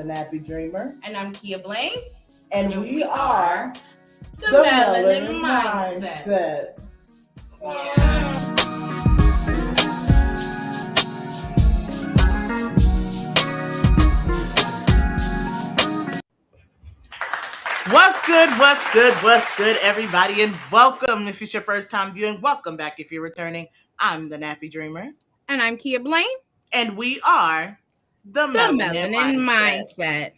the Nappy Dreamer. And I'm Kia Blaine. And we are the Melanin Mindset. What's good, everybody, and welcome. If it's your first time viewing, welcome back. If you're returning, I'm the Nappy Dreamer. And I'm Kia Blaine. And we are the Melanin Mindset.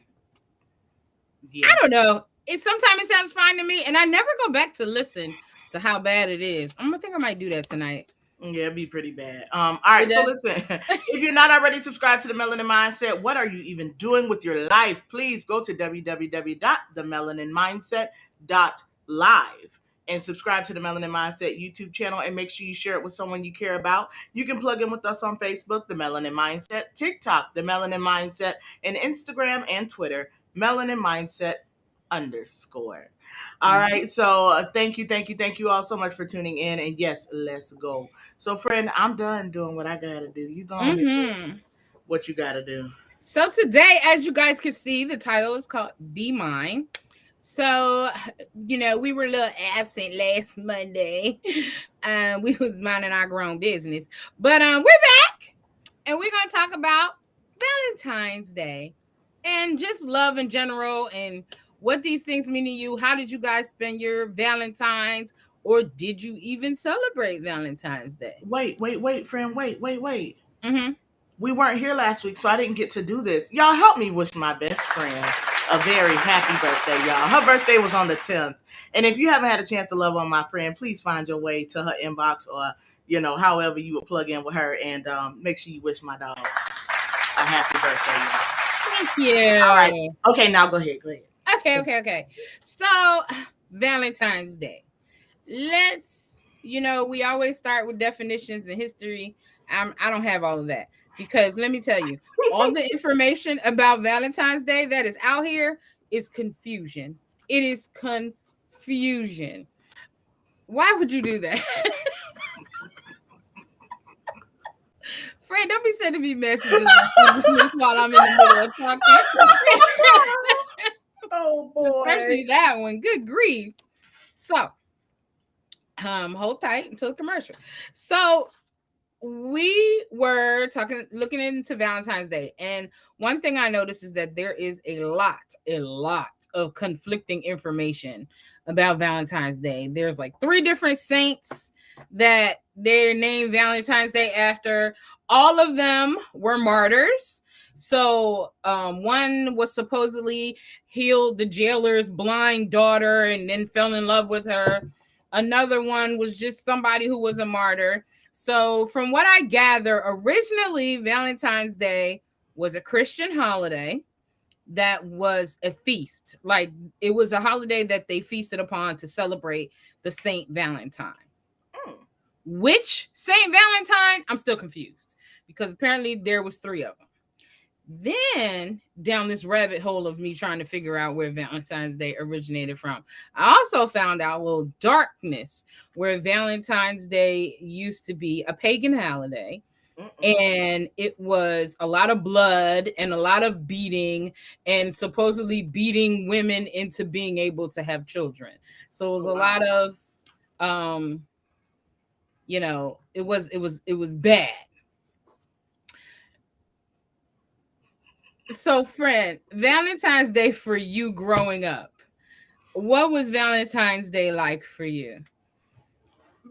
Yeah. I don't know. Sometimes it sounds fine to me, and I never go back to listen to how bad it is. I think I might do that tonight. Yeah, it'd be pretty bad. All right, so listen, if you're not already subscribed to the Melanin Mindset, what are you even doing with your life? Please go to www.themelanatedmindset.live and subscribe to the Melanin Mindset YouTube channel, and make sure you share it with someone you care about. You can plug in with us on Facebook, The Melanin Mindset, TikTok, The Melanin Mindset, and Instagram and Twitter, Melanin Mindset _. All right, so thank you all so much for tuning in, and yes, let's go. So, friend, I'm done doing what I gotta do. You gonna do what you gotta do. So today, as you guys can see, the title is called Be Mine. So, we were a little absent last Monday. We was minding our grown business. But we're back, and we're going to talk about Valentine's Day and just love in general and what these things mean to you. How did you guys spend your Valentines? Or did you even celebrate Valentine's Day? Wait, friend. Wait. Mm-hmm. We weren't here last week, so I didn't get to do this. Y'all help me wish my best friend a very happy birthday, y'all. Her birthday was on the 10th. And if you haven't had a chance to love on my friend, please find your way to her inbox or, however you would plug in with her, and make sure you wish my dog a happy birthday, y'all. Thank you. All right. Okay, now go ahead. Okay. So, Valentine's Day. Let's, we always start with definitions and history. I don't have all of that because let me tell you, all the information about Valentine's Day that is out here is confusion. It is confusion. Why would you do that? Fred, don't be sending me messages while I'm in the middle of talking. Oh boy. Especially that one. Good grief. So, hold tight until the commercial. So we were looking into Valentine's Day, and one thing I noticed is that there is a lot of conflicting information about Valentine's Day. There's like 3 different saints that they're named Valentine's Day after. All of them were martyrs. So one was supposedly healed the jailer's blind daughter and then fell in love with her. Another one was just somebody who was a martyr. So from what I gather, originally Valentine's Day was a Christian holiday that was a feast. Like it was a holiday that they feasted upon to celebrate the Saint Valentine. Which Saint Valentine? I'm still confused because apparently there was 3 of them. Then down this rabbit hole of me trying to figure out where Valentine's Day originated from, I also found out a little darkness where Valentine's Day used to be a pagan holiday. And it was a lot of blood and a lot of beating and supposedly beating women into being able to have children. So it was a lot of, it was bad. So, friend, Valentine's Day for you growing up, what was Valentine's Day like for you?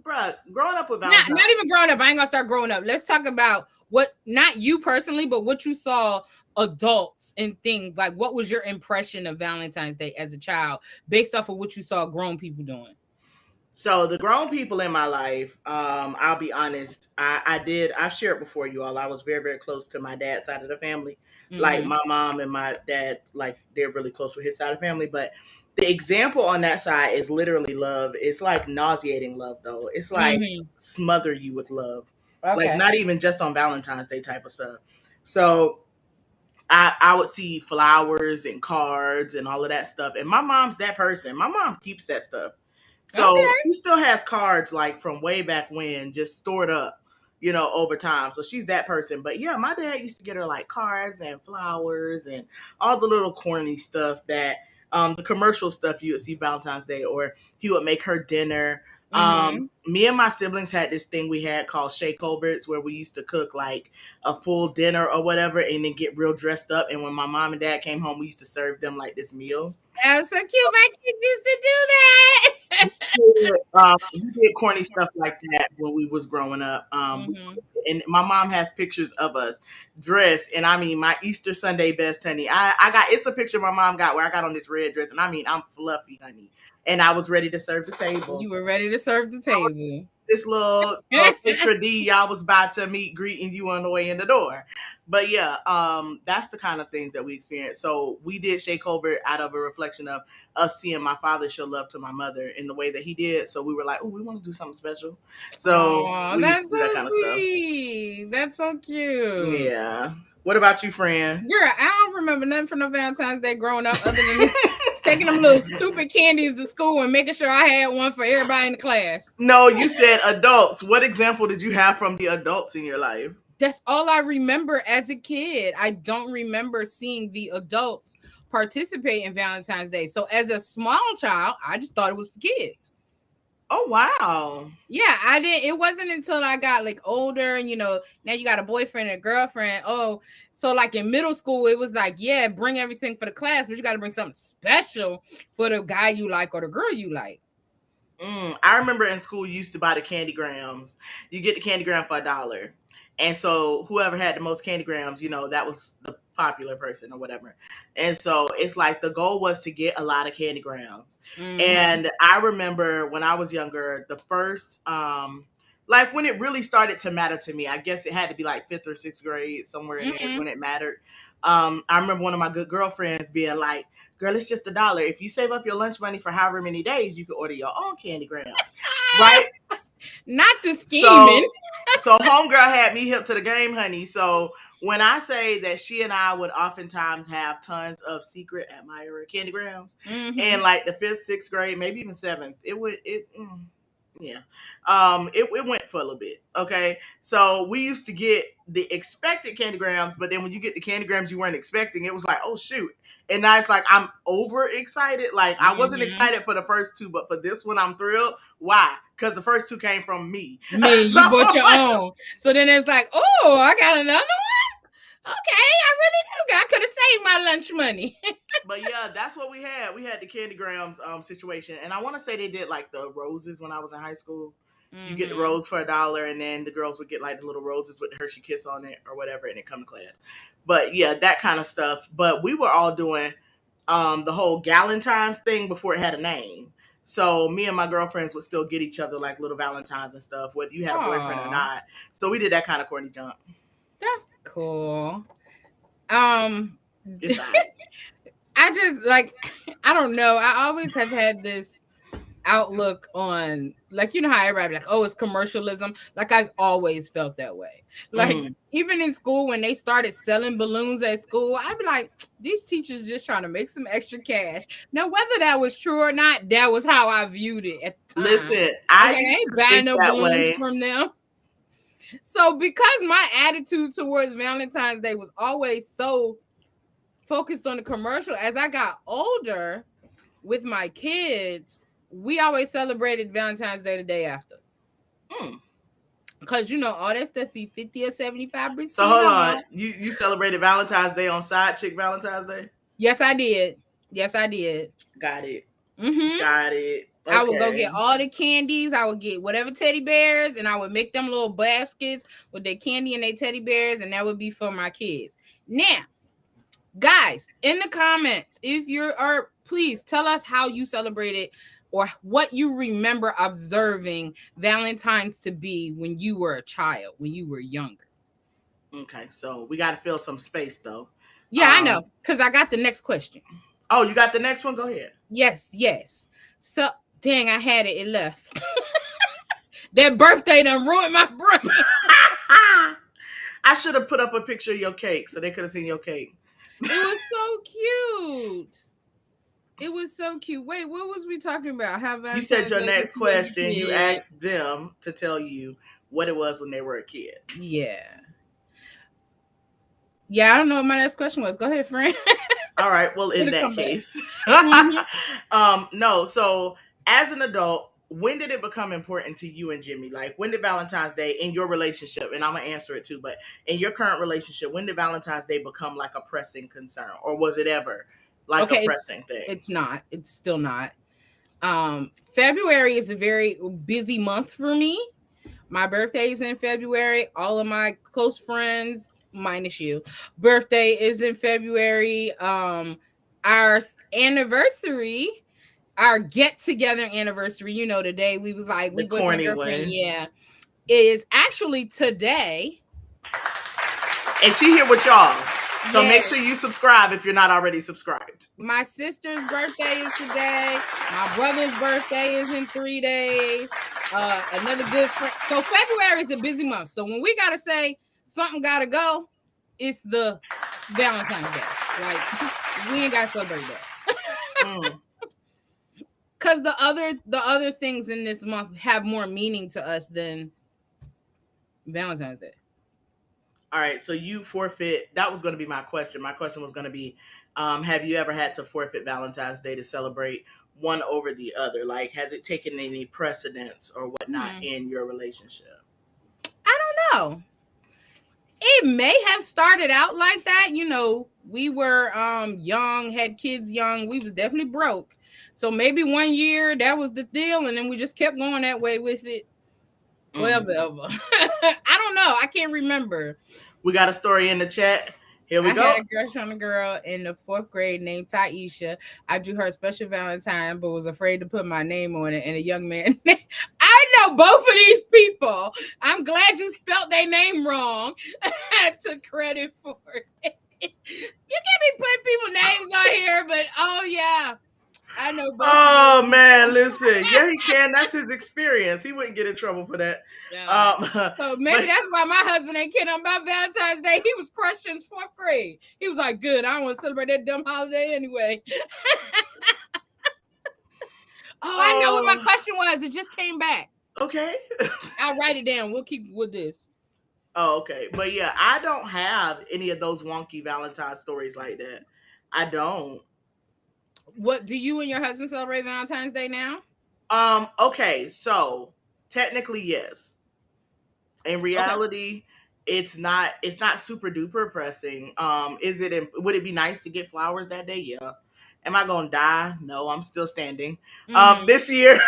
Bruh, growing up with Valentine's... Not even growing up. I ain't gonna start growing up. Let's talk about what, not you personally, but what you saw adults and things. Like, what was your impression of Valentine's Day as a child based off of what you saw grown people doing? So the grown people in my life, I'll be honest, I've shared before you all, I was very, very close to my dad's side of the family. Like my mom and my dad, like they're really close with his side of the family. But the example on that side is literally love. It's like nauseating love, though. It's like smother you with love. Okay. Like not even just on Valentine's Day type of stuff. So I would see flowers and cards and all of that stuff. And my mom's that person. My mom keeps that stuff. So she still has cards like from way back when, just stored up, over time. So she's that person. But yeah, my dad used to get her like cards and flowers and all the little corny stuff that the commercial stuff you would see Valentine's Day, or he would make her dinner. Me and my siblings had this thing we had called shakeovers, where we used to cook like a full dinner or whatever and then get real dressed up. And when my mom and dad came home, we used to serve them like this meal. That was so cute. My kids used to do that. We did corny stuff like that when we was growing up. And my mom has pictures of us dressed, and I mean my Easter Sunday best, honey. I got, it's a picture my mom got where I got on this red dress, and I mean I'm fluffy, honey, and I was ready to serve the table. You were ready to serve the table. This little picture D, y'all was about to meet, greeting you on the way in the door. But yeah, that's the kind of things that we experienced. So we did Shakeover out of a reflection of us seeing my father show love to my mother in the way that he did. So we were like, oh, we want to do something special. So we used to do that kind of stuff. That's so cute. Yeah. What about you, friend? Girl, I don't remember nothing from no Valentine's Day growing up other than taking them little stupid candies to school and making sure I had one for everybody in the class. No, you said adults. What example did you have from the adults in your life? That's all I remember as a kid. I don't remember seeing the adults participate in Valentine's Day. So as a small child, I just thought it was for kids. Oh, wow. Yeah, I didn't. It wasn't until I got like older and, now you got a boyfriend and a girlfriend. Oh, so like in middle school, it was like, yeah, bring everything for the class, but you got to bring something special for the guy you like or the girl you like. I remember in school, you used to buy the candy grams. You get the candy gram for $1. And so whoever had the most candy grams, that was the popular person or whatever. And so it's like the goal was to get a lot of candy grams. And I remember when I was younger, the first, like when it really started to matter to me, I guess it had to be like 5th or 6th grade, somewhere in there is when it mattered. I remember one of my good girlfriends being like, girl, it's just $1. If you save up your lunch money for however many days, you can order your own candy grams. Right? Not the scheming. So homegirl had me hip to the game, honey. So when I say that she and I would oftentimes have tons of secret admirer candy grams in like the 5th, 6th grade, maybe even 7th, it went for a little bit. Okay. So we used to get the expected candy grams, but then when you get the candy grams you weren't expecting, it was like, oh shoot. And now it's like, I'm over excited. Like I wasn't excited for the first 2, but for this one, I'm thrilled. Why? Because the first 2 came from me. You bought your own. So then it's like, oh, I got another one. Okay, I really do. I could have saved my lunch money. But yeah, that's what we had. We had the candy grams situation. And I want to say they did like the roses when I was in high school. You get the rose for $1, and then the girls would get like the little roses with the Hershey Kiss on it or whatever, and it come to class. But yeah, that kind of stuff. But we were all doing the whole Galentine's thing before it had a name. So me and my girlfriends would still get each other like little Valentines and stuff, whether you had a boyfriend or not. So we did that kind of corny junk. That's cool. It's I just like, I don't know. I always have had this outlook on, like, how everybody like, oh, it's commercialism. Like I've always felt that way. Like even in school, when they started selling balloons at school, I'd be like, these teachers just trying to make some extra cash. Now, whether that was true or not, that was how I viewed it at the time. Listen, I ain't buying no balloons from them. So because my attitude towards Valentine's Day was always so focused on the commercial, as I got older with my kids, we always celebrated Valentine's Day the day after. Because, all that stuff be 50 or 75%. So hold on. You celebrated Valentine's Day on Side Chick Valentine's Day? Yes, I did. Got it. Got it. Okay. I would go get all the candies. I would get whatever teddy bears, and I would make them little baskets with their candy and their teddy bears, and that would be for my kids. Now, guys, in the comments, if you are, please tell us how you celebrated or what you remember observing Valentine's to be when you were a child, when you were younger. Okay, so we got to fill some space, though. Yeah, I know, because I got the next question. Oh, you got the next one? Go ahead. Yes. So, dang, I had it. It left. That birthday done ruined my brain. I should have put up a picture of your cake so they could have seen your cake. It was so cute. Wait, what was we talking about? You said your next question. You asked them to tell you what it was when they were a kid. Yeah. Yeah, I don't know what my next question was. Go ahead, friend. All right. Well, in It'll that come back. case, Mhm. no. So, as an adult, when did it become important to you and Jimmy? Like, when did Valentine's Day in your relationship? And I'm gonna answer it too. But in your current relationship, when did Valentine's Day become like a pressing concern, or was it ever like a Okay, pressing thing? it's not. It's still not. February is a very busy month for me. My birthday is in February. All of my close friends, minus you, birthday is in February. Our anniversary, our get together anniversary, you know, the day we was like, The we boyfriend, corny girlfriend, one. yeah, is actually today. And she here with y'all. So Yeah. make sure you subscribe if you're not already subscribed. My sister's birthday is today. My brother's birthday is in 3 days. Another good friend. So February is a busy month. So when we gotta say something gotta go, it's the Valentine's Day. Like we ain't gotta celebrate that. Because the other things in this month have more meaning to us than Valentine's Day. All right, so you forfeit. That was going to be my question. My question was going to be, have you ever had to forfeit Valentine's Day to celebrate one over the other? Like, has it taken any precedence or whatnot in your relationship? I don't know. It may have started out like that. You know, we were young, had kids young. We was definitely broke. So maybe one year that was the deal, and then we just kept going that way with it forever. I don't know. I can't remember. We got a story in the chat. Here we go. I had a crush on a girl in the 4th grade named Taisha. I drew her a special Valentine, but was afraid to put my name on it. And a young man. I know both of these people. I'm glad you spelled their name wrong. I took credit for it. You can't be putting people's names on here, but oh yeah. I know. Oh man, listen. Yeah, he can. That's his experience. He wouldn't get in trouble for that. So maybe that's why my husband ain't kidding about Valentine's Day. He was crushed in 4th grade. He was like, "Good, I don't want to celebrate that dumb holiday anyway." I know what my question was. It just came back. Okay. I'll write it down. We'll keep with this. Oh, okay. But yeah, I don't have any of those wonky Valentine stories like that. I don't. What do you and your husband celebrate Valentine's Day now? Okay, so technically yes. In reality, it's not super duper pressing. Would it be nice to get flowers that day? Yeah. Am I gonna die? No, I'm still standing. This year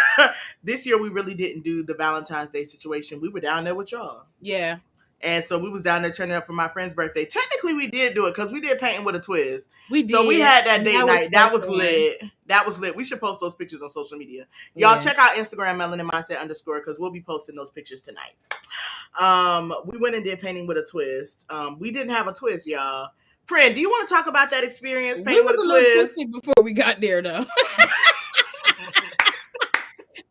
we really didn't do the Valentine's Day situation. We were down there with y'all. Yeah. And so we was down there turning up for my friend's birthday. Technically, we did do it because we did painting with a twist. So we had that date night. That was lit. That was lit. We should post those pictures on social media. Y'all check out Instagram Melanin Mindset _ because we'll be posting those pictures tonight. We went and did painting with a twist. We didn't have a twist, y'all. Friend, do you want to talk about that experience? Painting with a twist. We was a little twisted before we got there, though.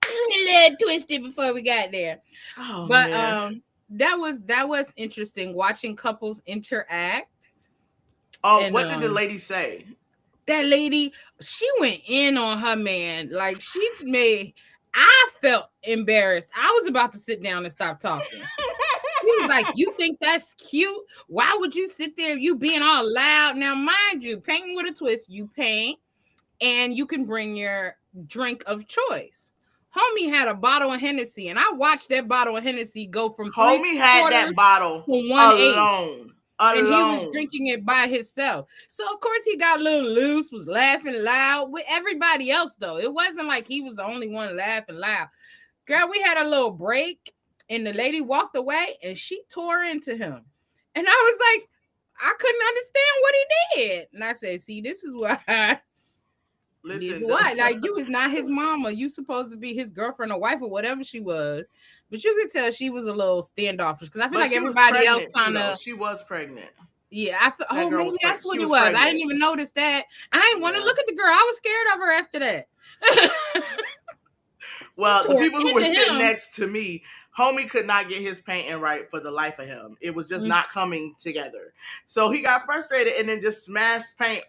A little twisted before we got there. Oh, but man. That was interesting watching couples interact. Oh, what did the lady say? That lady, she went in on her man. Like I felt embarrassed. I was about to sit down and stop talking. She was like, "You think that's cute? Why would you sit there? You being all loud." Now, mind you, painting with a twist, you paint and you can bring your drink of choice. Homie had a bottle of Hennessy, and I watched that bottle of Hennessy go from Homie had that bottle to 1/8. alone. And he was drinking it by himself. So, of course, he got a little loose, was laughing loud with everybody else, though. It wasn't like he was the only one laughing loud. Girl, we had a little break, and the lady walked away, and she tore into him. And I was like, I couldn't understand what he did. And I said, see, this is why... This is what? Like, you was not his mama. You supposed to be his girlfriend or wife or whatever she was. But you could tell she was a little standoffish because I feel like everybody else kind of... She was pregnant. Yeah, I feel... Oh, maybe that's what it was. Pregnant. I didn't even notice that. I didn't want to look at the girl. I was scared of her after that. Well, the people who were sitting next to me, homie could not get his painting right for the life of him. It was just not coming together. So he got frustrated and then just smashed paint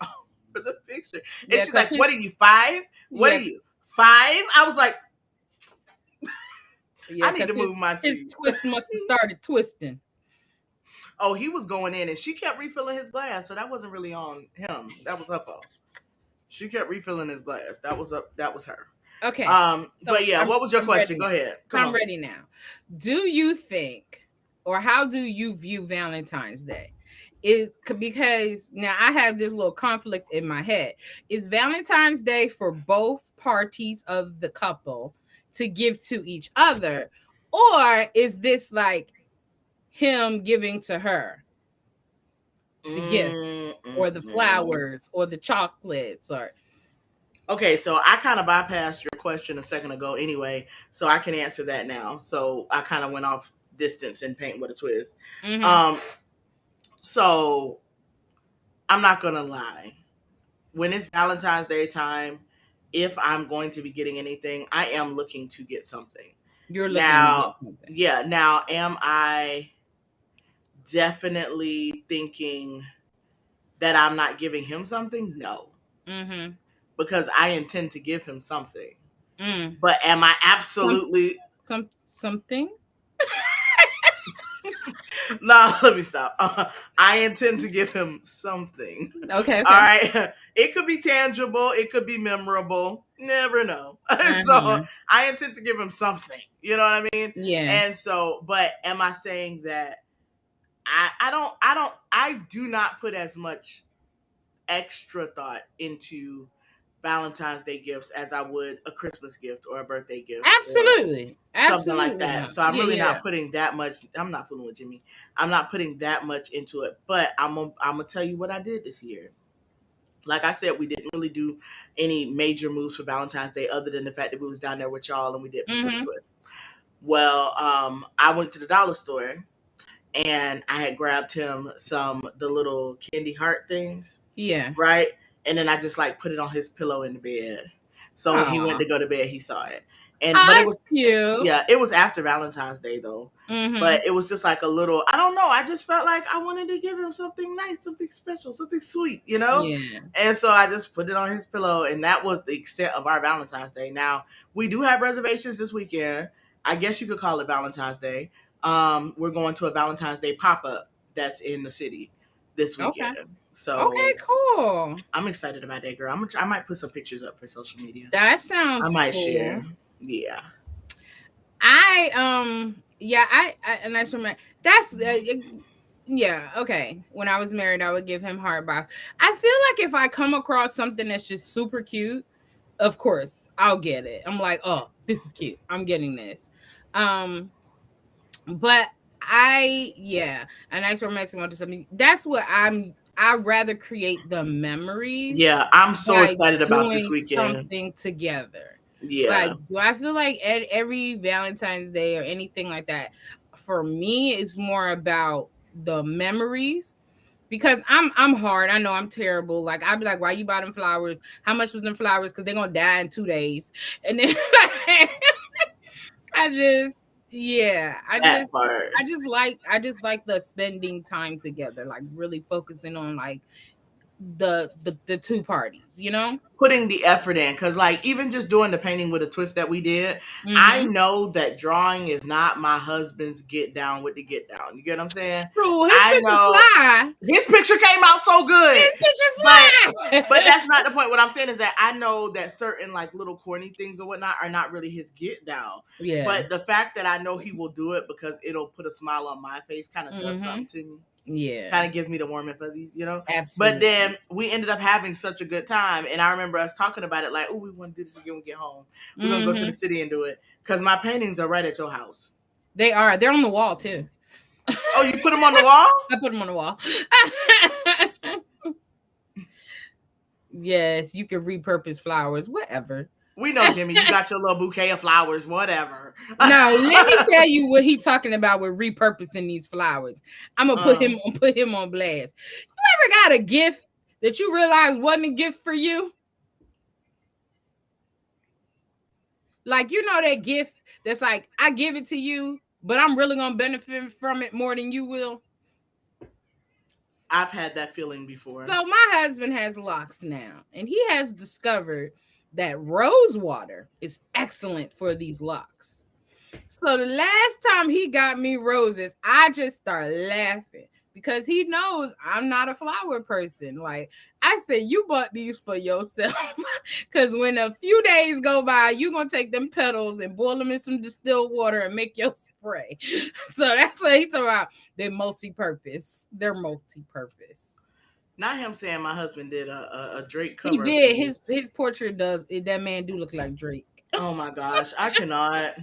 for the picture. And she's like, "What are you, 5? What are you, 5?" I was like, Yeah, I need to move my his seat. twist must have started twisting. Oh, he was going in and she kept refilling his glass, so that wasn't really on him. That was her fault. She kept refilling his glass. That was her. Okay. But yeah, what was your question? Go ahead. Come I'm on. ready now. Do you think, or how do you view Valentine's Day? Because now I have this little conflict in my head. Is Valentine's Day for both parties of the couple to give to each other, or is this like him giving to her the gift or the flowers or the chocolates or? Okay, so I kind of bypassed your question a second ago anyway, so I can answer that now. So I kind of went off distance and paint with a twist. Mm-hmm. So I'm not gonna lie. When it's Valentine's Day time, if I'm going to be getting anything, I am looking to get something. You're looking to get something. Yeah. Now, am I definitely thinking that I'm not giving him something? No. Mm-hmm. Because I intend to give him something. Mm. But am I absolutely something? No, let me stop. I intend to give him something. Okay. All right. It could be tangible. It could be memorable. Never know. So I intend to give him something. You know what I mean? Yeah. And so, but am I saying that I do not put as much extra thought into Valentine's Day gifts as I would a Christmas gift or a birthday gift. Absolutely. Something like that. So I'm really not not putting that much. I'm not fooling with Jimmy. I'm not putting that much into it. But I'm gonna tell you what I did this year. Like I said, we didn't really do any major moves for Valentine's Day other than the fact that we was down there with y'all and we did people to it. Well, I went to the dollar store and I had grabbed him the little candy heart things. Yeah. Right? And then I just like put it on his pillow in the bed. So when he went to go to bed, he saw it. But it was cute. Yeah, it was after Valentine's Day though. But it was just like a little, I don't know. I just felt like I wanted to give him something nice, something special, something sweet, you know? Yeah. And so I just put it on his pillow, and that was the extent of our Valentine's Day. Now, we do have reservations this weekend. I guess you could call it Valentine's Day. We're going to a Valentine's Day pop-up that's in the city this weekend. Okay. So okay, cool. I'm excited about that, girl. I might put some pictures up for social media. That sounds I might cool. share. Yeah. I and that's from that's yeah, okay. When I was married, I would give him heart box. I feel like if I come across something that's just super cute, of course, I'll get it. I'm like, oh, this is cute. I'm getting this. But a nice romantic one to something. That's what I'd rather create the memories. Yeah, I'm so excited about this weekend. Something together. Yeah. Like, do I feel like every Valentine's Day or anything like that, for me, it's more about the memories. Because I'm hard. I know I'm terrible. Like, I'd be like, why you buy them flowers? How much was them flowers? Because they're gonna die in 2 days. And then I just like the spending time together, like really focusing on like the two parties, you know, putting the effort in, because like even just doing the painting with a twist that we did, I know that drawing is not my husband's get down with the get down. You get what I'm saying? True. His picture came out so good. His picture fly. But that's not the point. What I'm saying is that I know that certain like little corny things or whatnot are not really his get down. Yeah. But the fact that I know he will do it because it'll put a smile on my face kind of does something to me. Yeah. Kind of gives me the warm and fuzzies, you know? Absolutely. But then we ended up having such a good time. And I remember us talking about it like, oh, we want to do this again when we get home. We're going to go to the city and do it. Because my paintings are right at your house. They are. They're on the wall, too. Oh, you put them on the wall? I put them on the wall. Yes, you can repurpose flowers, whatever. We know, Jimmy, you got your little bouquet of flowers, whatever. No, let me tell you what he talking about with repurposing these flowers. I'm gonna put him on blast. You ever got a gift that you realize wasn't a gift for you? Like, you know, that gift that's like, I give it to you, but I'm really gonna benefit from it more than you will. I've had that feeling before. So my husband has locks now, and he has discovered that rose water is excellent for these locks. So the last time he got me roses, I just started laughing because he knows I'm not a flower person. Like I said, you bought these for yourself. Because when a few days go by, you're going to take them petals and boil them in some distilled water and make your spray. So that's what he's talking about. They're multi-purpose. Not him saying my husband did a Drake cover. He did. His portrait does. That man do look like Drake. Oh my gosh, I cannot.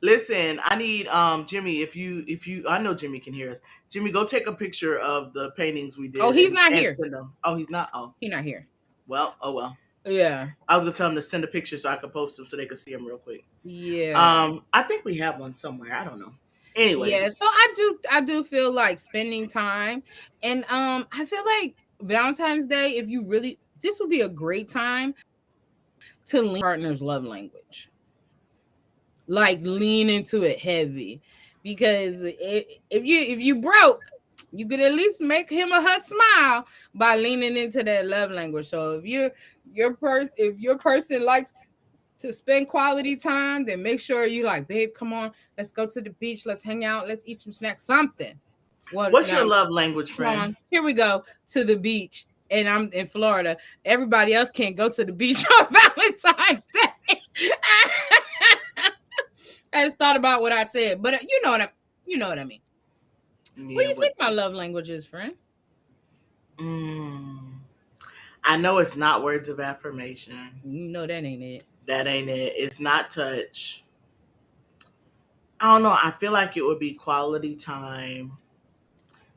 Listen, I need Jimmy. If you, I know Jimmy can hear us. Jimmy, go take a picture of the paintings we did. Oh, he's not here. Send them. Oh, he's not. Oh, he's not here. Well, oh well. Yeah. I was gonna tell him to send a picture so I could post them so they could see them real quick. Yeah. I think we have one somewhere. I don't know. Anyway. Yeah. So I do feel like spending time, and I feel like Valentine's Day. This would be a great time to lean partner's love language. Like lean into it heavy, because if you broke, you could at least make him or her smile by leaning into that love language. So if your person likes to spend quality time, then make sure you like, babe, come on, let's go to the beach, let's hang out, let's eat some snacks, something. What's your love language, friend? Here we go to the beach, and I'm in Florida. Everybody else can't go to the beach on Valentine's Day. I just thought about what I said, but you know what I mean. Yeah, what do you think my love language is, friend? I know it's not words of affirmation. No, that ain't it. That ain't it. It's not touch. I don't know. I feel like it would be quality time.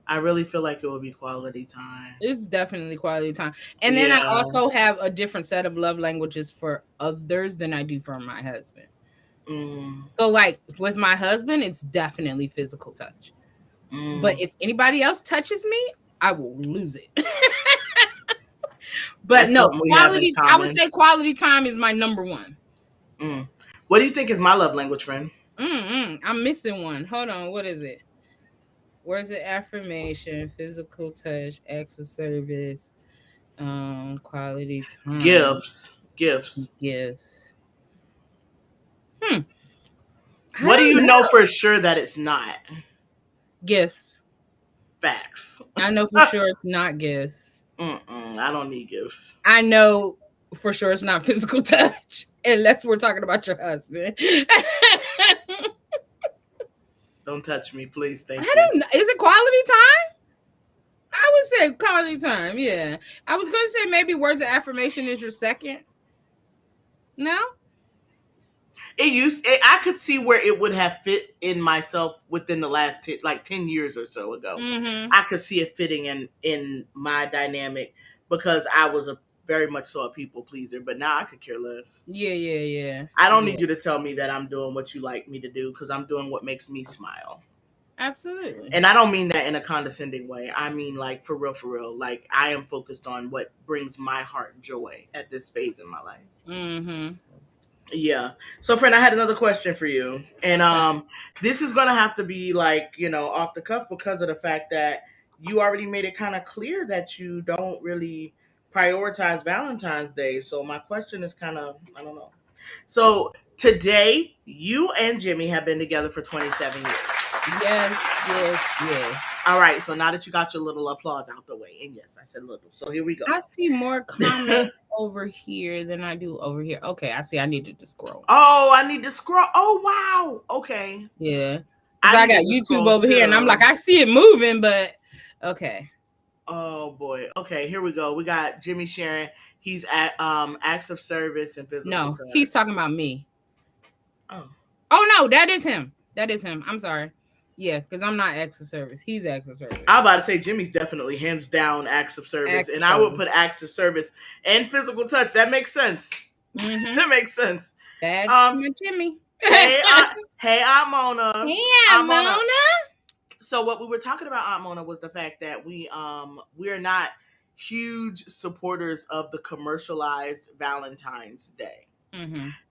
I really feel like it would be quality time. It's definitely quality time. And then I also have a different set of love languages for others than I do for my husband. So like with my husband, it's definitely physical touch. But if anybody else touches me, I will lose it. But no, quality. I would say quality time is my number one. What do you think is my love language, friend? I'm missing one. Hold on. What is it? Where's the affirmation, physical touch, acts of service, quality time, gifts. What do you know for sure that it's not? Gifts. Facts. I know for sure it's not gifts. I don't need gifts. I know for sure it's not physical touch, unless we're talking about your husband. Don't touch me, please. Thank you. I don't know. Is it quality time? I would say quality time, yeah. I was going to say maybe words of affirmation is your second. No? I could see where it would have fit in myself within the last 10 years or so ago. I could see it fitting in my dynamic because I was very much so a people pleaser, but now I could care less. Yeah. I don't need you to tell me that I'm doing what you like me to do because I'm doing what makes me smile. Absolutely. And I don't mean that in a condescending way. I mean like for real. Like I am focused on what brings my heart joy at this phase in my life. Yeah. So friend, I had another question for you. And this is going to have to be like, off the cuff because of the fact that you already made it kind of clear that you don't really prioritize Valentine's Day. So my question is kind of, I don't know. So today, you and Jimmy have been together for 27 years. Yes. All right. So now that you got your little applause out the way, and yes, I said little. So here we go. I see more comments over here than I do over here. Okay, I see. I needed to scroll. Oh, I need to scroll. Oh, wow. Okay. Yeah. I got YouTube over here, and I'm like, I see it moving, but okay. Oh boy. Okay, here we go. We got Jimmy sharing. He's at acts of service and physical touch. He's talking about me. Oh no, that is him. I'm sorry. Yeah, because I'm not acts of service. He's acts of service. I'm about to say Jimmy's definitely hands down acts of service, and I would put acts of service and physical touch. That makes sense. That makes sense. That's my Jimmy. Hey, Aunt Mona. Hey, Aunt Mona. So what we were talking about, Aunt Mona, was the fact that we are not huge supporters of the commercialized Valentine's Day.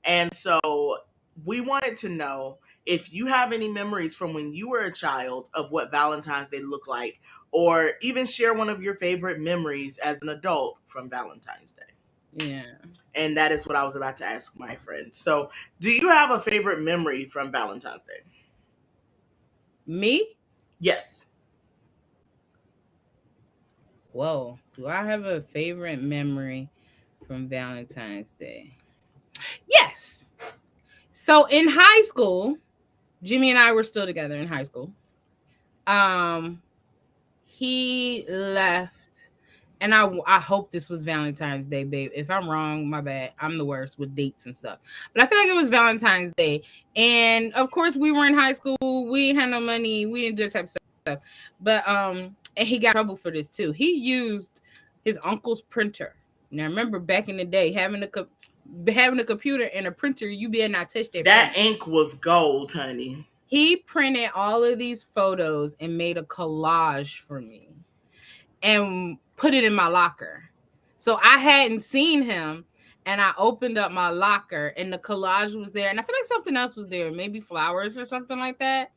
And so we wanted to know if you have any memories from when you were a child of what Valentine's Day looked like, or even share one of your favorite memories as an adult from Valentine's Day. Yeah. And that is what I was about to ask my friend. So, do you have a favorite memory from Valentine's Day? Me? Yes. Whoa. Do I have a favorite memory from Valentine's Day? Yes. So in high school, Jimmy and I were still together in high school. He left, and I hope this was Valentine's Day, babe. If I'm wrong, my bad. I'm the worst with dates and stuff. But I feel like it was Valentine's Day. And of course we were in high school. We didn't have no money. We didn't do that type of stuff. But and he got in trouble for this too. He used his uncle's printer. Now remember back in the day, having a computer and a printer, you better not touch That that ink was gold, honey. He printed all of these photos and made a collage for me and put it in my locker. So I hadn't seen him, and I opened up my locker and the collage was there. And I feel like something else was there, maybe flowers or something like that.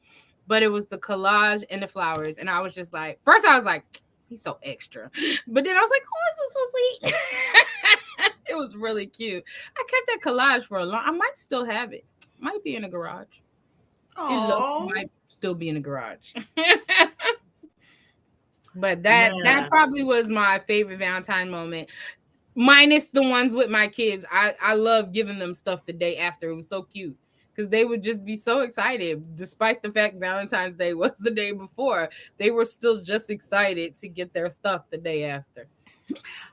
But it was the collage and the flowers. And I was just like, first I was like, he's so extra. But then I was like, oh, this is so sweet. It was really cute. I kept that collage for a long. I might still have it. Might be in the garage. Oh, It might still be in the garage. But that probably was my favorite Valentine moment. Minus the ones with my kids. I love giving them stuff the day after. It was so cute. Because they would just be so excited. Despite the fact Valentine's Day was the day before, they were still just excited to get their stuff the day after.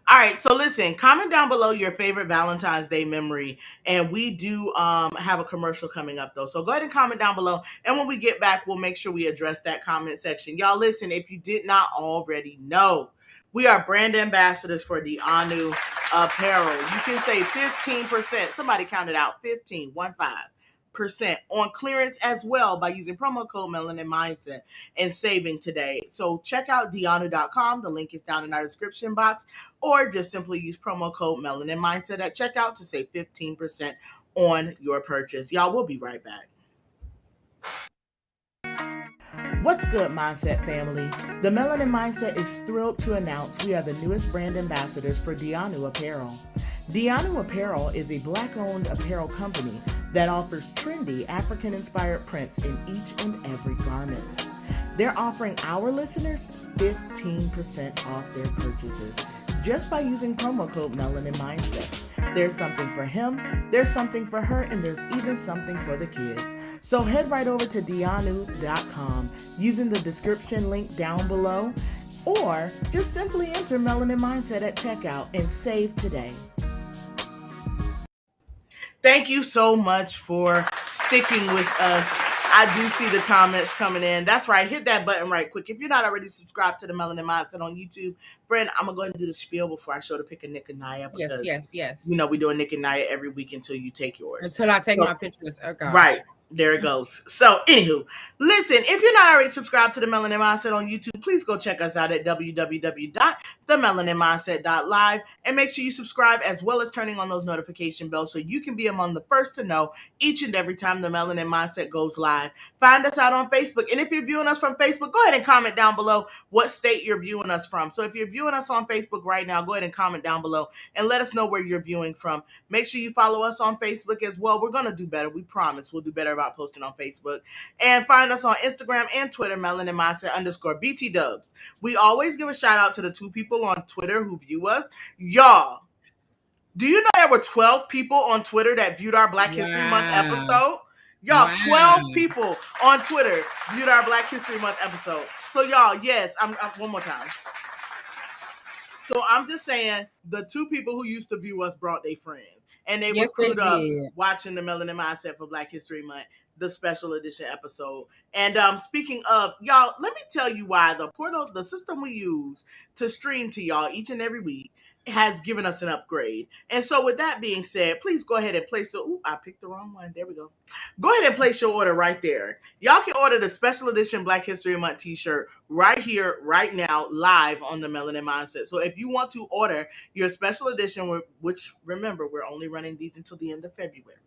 All right, so listen, comment down below your favorite Valentine's Day memory, and we do have a commercial coming up though. So go ahead and comment down below, and when we get back, we'll make sure we address that comment section. Y'all, listen, if you did not already know, we are brand ambassadors for Dianu Apparel. You can save 15%. Somebody counted out 15, 15% on clearance as well by using promo code Melanin Mindset and saving today. So check out Dianu.com. The link is down in our description box, or just simply use promo code Melanin Mindset at checkout to save 15% on your purchase. Y'all, we'll be right back. What's good, Mindset family? The Melanin Mindset is thrilled to announce we are the newest brand ambassadors for Dianu Apparel. Dianu Apparel is a Black-owned apparel company that offers trendy African-inspired prints in each and every garment. They're offering our listeners 15% off their purchases just by using promo code Melanin Mindset. There's something for him, there's something for her, and there's even something for the kids. So head right over to Dianu.com using the description link down below, or just simply enter Melanin Mindset at checkout and save today. Thank you so much for sticking with us. I do see the comments coming in. That's right. Hit that button right quick. If you're not already subscribed to the Melanin Mindset on YouTube, friend, I'm going to go ahead and do the spiel before I show the pic of Nick and Naya. Because, yes. You know, we're doing Nick and Naya every week until you take yours. Until I take my pictures. Oh, gosh. Right. There it goes. So, anywho, listen, if you're not already subscribed to the Melanin Mindset on YouTube, please go check us out at www.themelanimindset.live and make sure you subscribe as well as turning on those notification bells so you can be among the first to know each and every time the Melanin Mindset goes live. Find us out on Facebook. And if you're viewing us from Facebook, go ahead and comment down below what state you're viewing us from. So if you're viewing us on Facebook right now, go ahead and comment down below and let us know where you're viewing from. Make sure you follow us on Facebook as well. We're going to do better. We promise we'll do better about posting on Facebook. And find us on Instagram and Twitter, Melanin Mindset _BT Dubs. We always give a shout out to the 2 people on Twitter who view us. Y'all, do you know there were 12 people on Twitter that viewed our Black History Month episode? Y'all, 12 people on Twitter viewed our Black History Month episode. So y'all, yes, I'm one more time. So I'm just saying, the 2 people who used to view us brought their friends. And they was screwed up watching the Melanin Mindset for Black History Month, the special edition episode. And speaking of, y'all, let me tell you why the portal, the system we use to stream to y'all each and every week, has given us an upgrade. And so with that being said, please go ahead and place your, I picked the wrong one. There we go. Go ahead and place your order right there. Y'all can order the special edition Black History Month t-shirt right here, right now, live on the Melanin Mindset. So if you want to order your special edition, which remember, we're only running these until the end of February.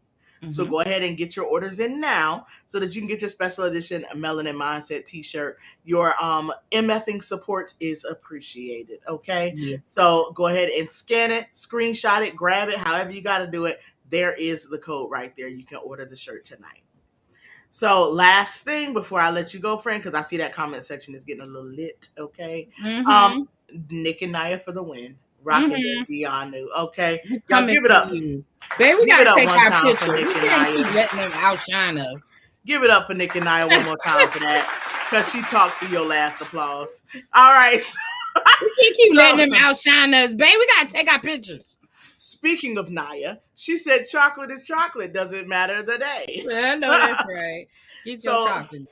So go ahead and get your orders in now so that you can get your special edition Melanin Mindset t-shirt. Your MFing support is appreciated, okay? Yeah. So go ahead and scan it, screenshot it, grab it, however you got to do it. There is the code right there. You can order the shirt tonight. So last thing before I let you go, friend, because I see that comment section is getting a little lit, okay? Nick and Naya for the win. Rocking the Dionu, okay? We Y'all coming give it for up. you. Babe, we Give it gotta up take one our time picture. for We Nick and can't keep Naya. letting them outshine us. Give it up for Nick and Naya one more time for that, because she talked through your last applause. All right. We can't keep letting them outshine us, babe. We gotta take our pictures. Speaking of Naya, she said chocolate is chocolate. Doesn't matter the day. I know that's right. Get your chocolate.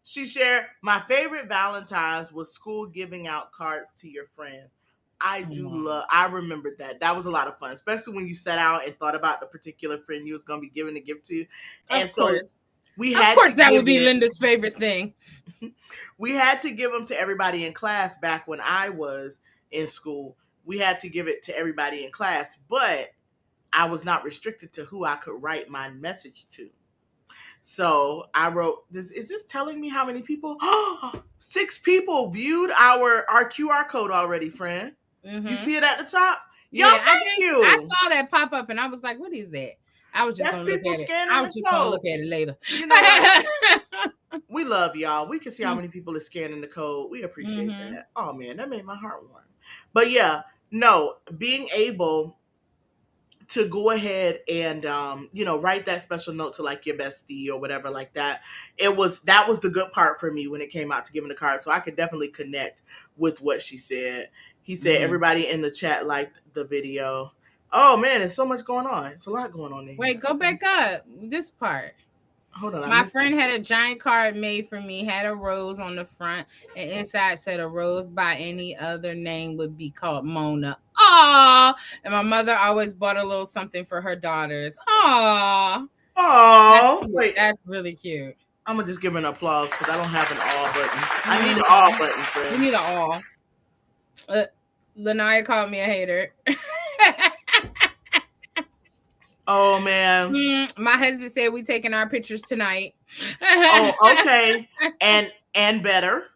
She shared, my favorite Valentine's was school giving out cards to your friend. I remembered that. That was a lot of fun, especially when you set out and thought about the particular friend you was going to be giving the gift to. And of course. Of course, that would be Linda's favorite thing. We had to give them to everybody in class back when I was in school. We had to give it to everybody in class, but I was not restricted to who I could write my message to. So I wrote this. Is this telling me how many people? 6 people viewed our QR code already, friend. You see it at the top? Yeah, thank you. I saw that pop up and I was like, what is that? I was just going to look at it. I was just going to look at it later. You know what? We love y'all. We can see how many people are scanning the code. We appreciate that. Oh, man, that made my heart warm. But yeah, no, being able to go ahead and write that special note to like your bestie or whatever like that. That was the good part for me when it came out to giving the card. So I could definitely connect with what she said. He said everybody in the chat liked the video. Oh man, there's so much going on. It's a lot going on in here. Wait, go back up. This part. Hold on. My friend had a giant card made for me, had a rose on the front, and inside said a rose by any other name would be called Mona. Aww. And my mother always bought a little something for her daughters. Aww. Aww. Wait. That's really cute. I'm going to just give her an applause because I don't have an all button. I need an all button, friend. We need an all. Lanaya called me a hater. Oh man. My husband said we taking our pictures tonight. Oh, okay. And better.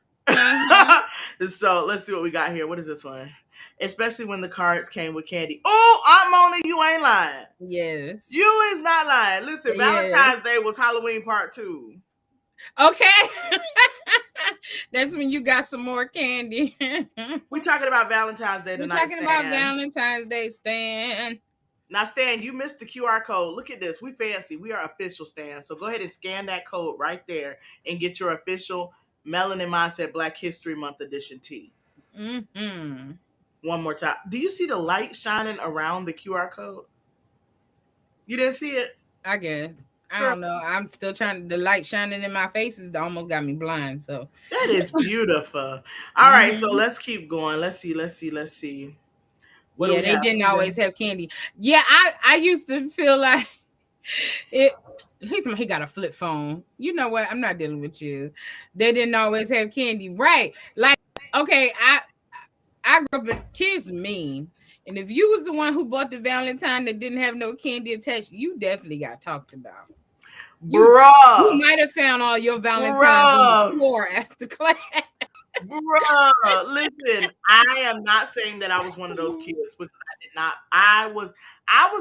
So let's see what we got here. What is this one? Especially when the cards came with candy. Oh, Aunt Mona, you ain't lying. Yes. You is not lying. Listen, Valentine's Day was Halloween part 2. Okay. That's when you got some more candy. We're talking about Valentine's Day tonight. We're talking about Valentine's Day, Stan. Now, Stan, you missed the QR code. Look at this. We fancy. We are official, Stan. So go ahead and scan that code right there and get your official Melanin Mindset Black History Month edition tee. One more time. Do you see the light shining around the QR code? You didn't see it? I guess. I don't know. I'm still trying. The light shining in my face is almost got me blind. So that is beautiful. All right, so let's keep going. Let's see. They didn't always have candy. Yeah, I used to feel like it. He got a flip phone. You know what? I'm not dealing with you. They didn't always have candy, right? Like, okay, I grew up. Kids mean. And if you was the one who bought the Valentine that didn't have no candy attached, you definitely got talked about. You might have found all your Valentines on the floor after class. Bruh, listen, I am not saying that I was one of those kids because I did not. I was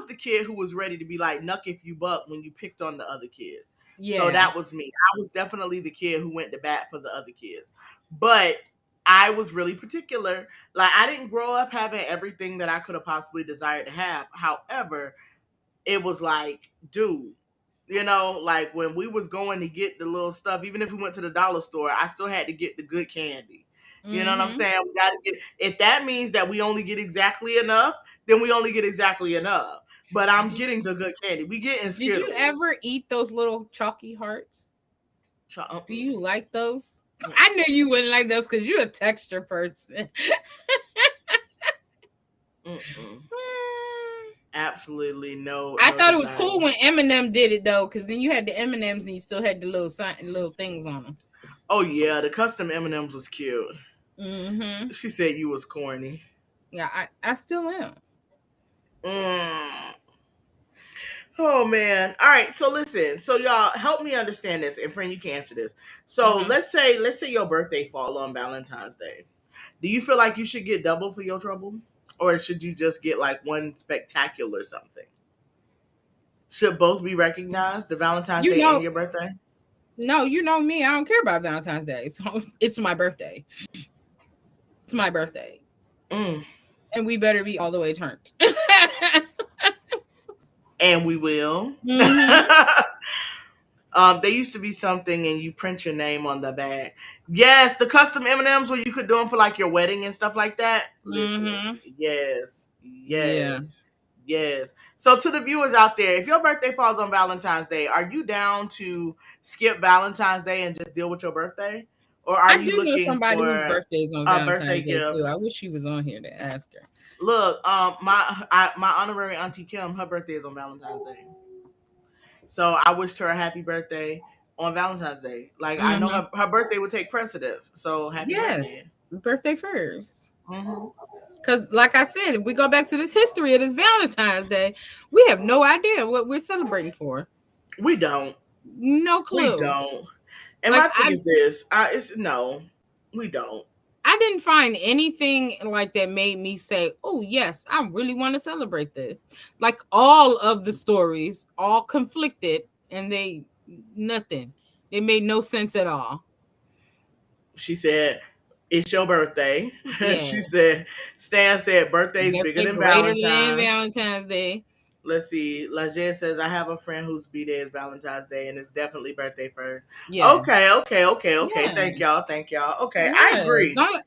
the kid who was ready to be like nuck if you buck when you picked on the other kids. Yeah. So that was me. I was definitely the kid who went to bat for the other kids. But I was really particular. Like, I didn't grow up having everything that I could have possibly desired to have. However, it was like, dude, like when we was going to get the little stuff, even if we went to the dollar store, I still had to get the good candy. You know what I'm saying? We got to get, if that means that we only get exactly enough, then we only get exactly enough. But I'm getting the good candy. We getting Skittles. Did you ever eat those little chalky hearts? Do you like those? I knew you wouldn't like those because you're a texture person. Absolutely no. I thought it was cool when Eminem did it though, because then you had the M&Ms and you still had the little things on them. Oh yeah, the custom M&Ms was cute. She said you was corny. Yeah, I still am. Oh man. All right. So listen. So y'all help me understand this, and friend, you can answer this. So let's say your birthday fall on Valentine's Day. Do you feel like you should get double for your trouble, or should you just get like one spectacular something? Should both be recognized, the Valentine's You Day and know, your birthday? no, you know me. I don't care about Valentine's Day. So it's my birthday. It's my birthday. Mm. And we better be all the way turned. And we will. Mm-hmm. There used to be something, and you print your name on the bag. Yes, the custom M&Ms where you could do them for like your wedding and stuff like that. Listen, Mm-hmm. yes, Yeah. yes, yes. So to the viewers out there, if your birthday falls on Valentine's Day, are you down to skip Valentine's Day and just deal with your birthday, or are I you do know looking somebody whose for birthday is on a birthday Valentine's Day too. gift? I wish she was on here to ask her. Look, my honorary auntie Kim, her birthday is on Valentine's Day. So I wished her a happy birthday on Valentine's Day. Like I know Mm-hmm. her birthday would take precedence. So happy Yes. birthday. Birthday first. Mm-hmm. Because, like I said, if we go back to this history of this Valentine's Day, we have no idea what we're celebrating for. We don't. No We clue. don't. And Like my thing is this. It's no. We don't. I didn't find anything like that made me say, "Oh yes, I really want to celebrate this." Like all of the stories, all conflicted, and nothing. It made no sense at all. She said, "It's your birthday." Yeah, She said, "Stan said birthday's bigger birthday than greater than Valentine's." Valentine's Day. Let's see. Luggage says, I have a friend whose B-Day is Valentine's Day and it's definitely birthday first. Yeah, Okay. yeah, Thank y'all. Okay, I yeah. agree. Don't,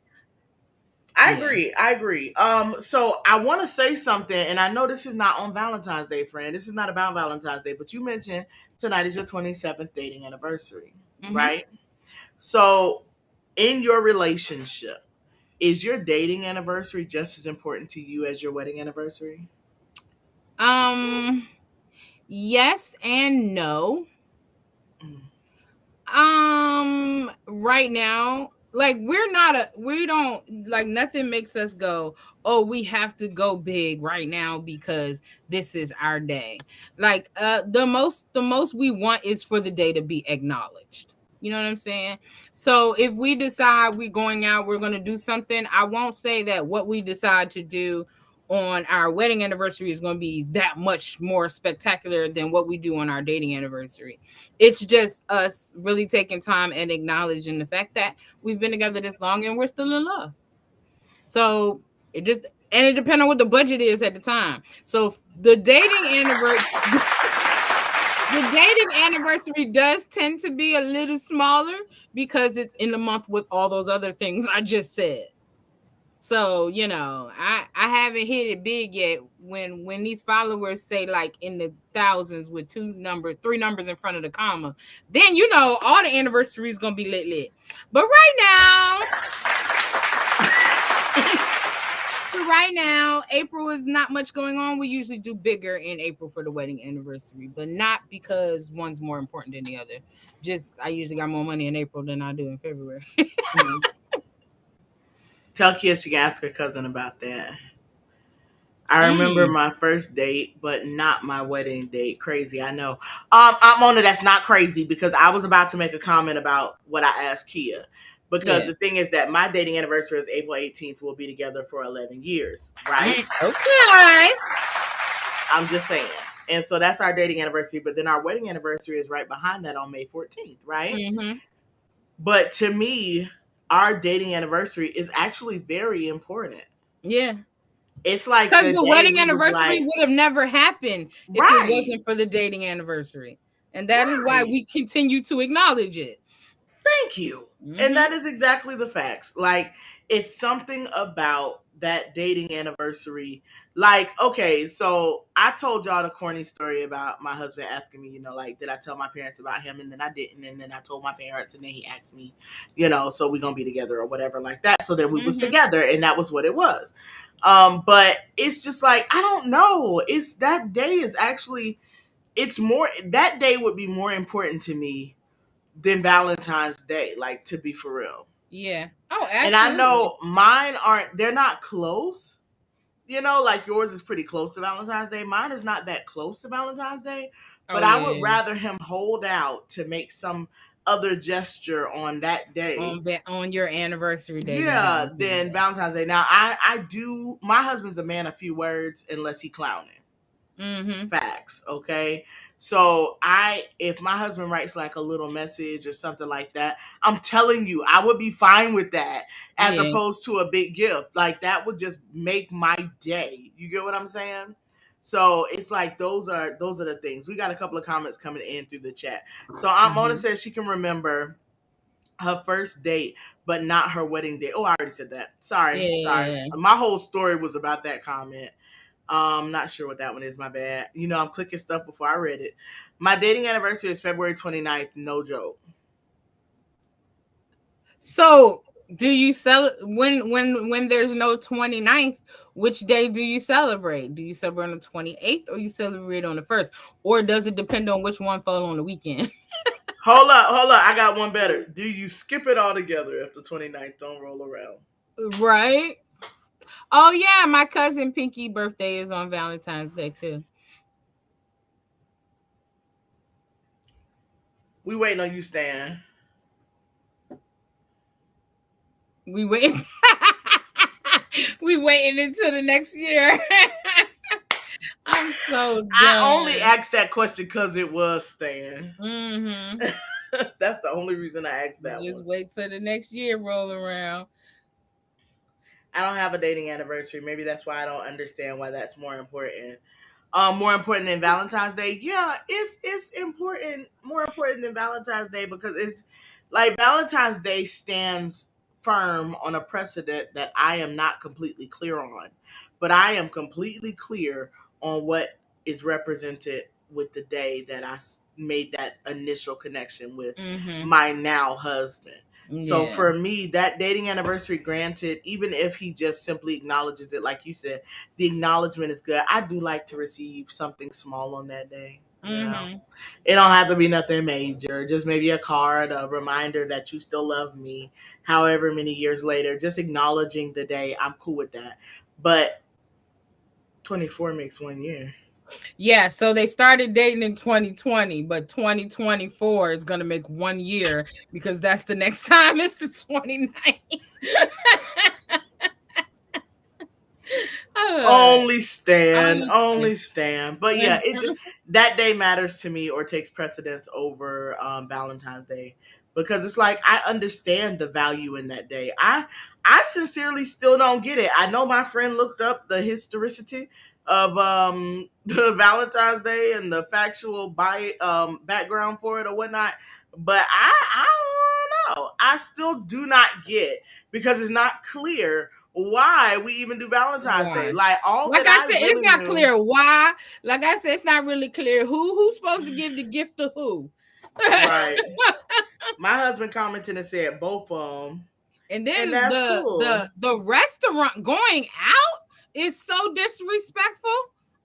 I yeah. agree. I agree. So I want to say something, and I know this is not on Valentine's Day, friend. This is not about Valentine's Day, but you mentioned tonight is your 27th dating anniversary, Mm-hmm. right? So in your relationship, is your dating anniversary just as important to you as your wedding anniversary? Yes and no. Mm. Right now, like we don't like nothing makes us go, oh, we have to go big right now because this is our day. Like the most we want is for the day to be acknowledged. You know what I'm saying? So if we decide we're going out, we're going to do something, I won't say that what we decide to do on our wedding anniversary is going to be that much more spectacular than what we do on our dating anniversary. It's just us really taking time and acknowledging the fact that we've been together this long and we're still in love. So it depends on what the budget is at the time. So the dating anniversary does tend to be a little smaller because it's in the month with all those other things I just said. So, I haven't hit it big yet. When these followers say like in the thousands with three numbers in front of the comma, then all the anniversaries gonna be lit. But right now, April is not much going on. We usually do bigger in April for the wedding anniversary, but not because one's more important than the other. Just I usually got more money in April than I do in February. Tell Kia she can ask her cousin about that. I remember my first date, but not my wedding date. Crazy, I know. I'm on it. That's not crazy because I was about to make a comment about what I asked Kia. Because the thing is that my dating anniversary is April 18th. We'll be together for 11 years, right? Okay. I'm just saying. And so that's our dating anniversary. But then our wedding anniversary is right behind that on May 14th, right? Mm-hmm. But to me, our dating anniversary is actually very important. Yeah. It's like because the wedding we was anniversary like, would have never happened if right. it wasn't for the dating anniversary. And that is why we continue to acknowledge it. Thank you. And that is exactly the facts. Like, it's something about that dating anniversary. Like, okay, so I told y'all the corny story about my husband asking me, like, did I tell my parents about him? And then I didn't. And then I told my parents, and then he asked me, so we're going to be together or whatever like that. So then we was together, and that was what it was. But it's just like, I don't know. It's that day is actually, that day would be more important to me than Valentine's Day, like, to be for real. Yeah. Oh, absolutely. And I know mine they're not close, like yours is pretty close to Valentine's Day. Mine is not that close to Valentine's Day, Oh but I would yeah, rather him hold out to make some other gesture on that day. on your anniversary day than Yeah, Valentine's then Day. Valentine's Day. Now, I do. My husband's a man of few words unless he clowning. Mm-hmm. Facts. Okay. So if my husband writes like a little message or something like that, I'm telling you, I would be fine with that as Yeah. opposed to a big gift. Like that would just make my day. You get what I'm saying? So it's like those are the things. We got a couple of comments coming in through the chat. So Aunt Mona Mm-hmm. says she can remember her first date, but not her wedding date. Oh, I already said that. Sorry. Yeah. My whole story was about that comment. Not sure what that one is. My bad. I'm clicking stuff before I read it. My dating anniversary is February 29th. No joke. So, do you sell when there's no 29th, which day do you celebrate? Do you celebrate on the 28th or you celebrate on the 1st? Or does it depend on which one fell on the weekend? Hold up. I got one better. Do you skip it all together if the 29th don't roll around? Right? Oh yeah, my cousin Pinky birthday is on Valentine's Day too. We waiting on you, Stan. We wait. We waiting until the next year. I'm so done. I only asked that question because it was Stan. Mm-hmm. That's the only reason I asked that Just one. wait till the next year roll around. I don't have a dating anniversary. Maybe that's why I don't understand why that's more important. More important than Valentine's Day. Yeah, it's important, more important than Valentine's Day because it's like Valentine's Day stands firm on a precedent that I am not completely clear on, but I am completely clear on what is represented with the day that made that initial connection with Mm-hmm. my now husband. So Yeah. for me, that dating anniversary, granted, even if he just simply acknowledges it, like you said, the acknowledgement is good. I do like to receive something small on that day. Mm-hmm. It don't have to be nothing major. Just maybe a card, a reminder that you still love me, however many years later. Just acknowledging the day. I'm cool with that. But 24 makes 1 year. Yeah, so they started dating in 2020, but 2024 is gonna make 1 year because that's the next time. It's the 29th. Only Stan. But yeah, that day matters to me or takes precedence over Valentine's Day because it's like I understand the value in that day. I sincerely still don't get it. I know my friend looked up the historicity of Valentine's Day and the factual background for it or whatnot, but I don't know. I still do not get because it's not clear why we even do Valentine's Day. Why? Like all Like that I I said, it's really not knew. clear why. Like I said, it's not really clear who's supposed to give the gift to who. Right. My husband commented and said both of them. And And then that's the cool. the restaurant going out is so disrespectful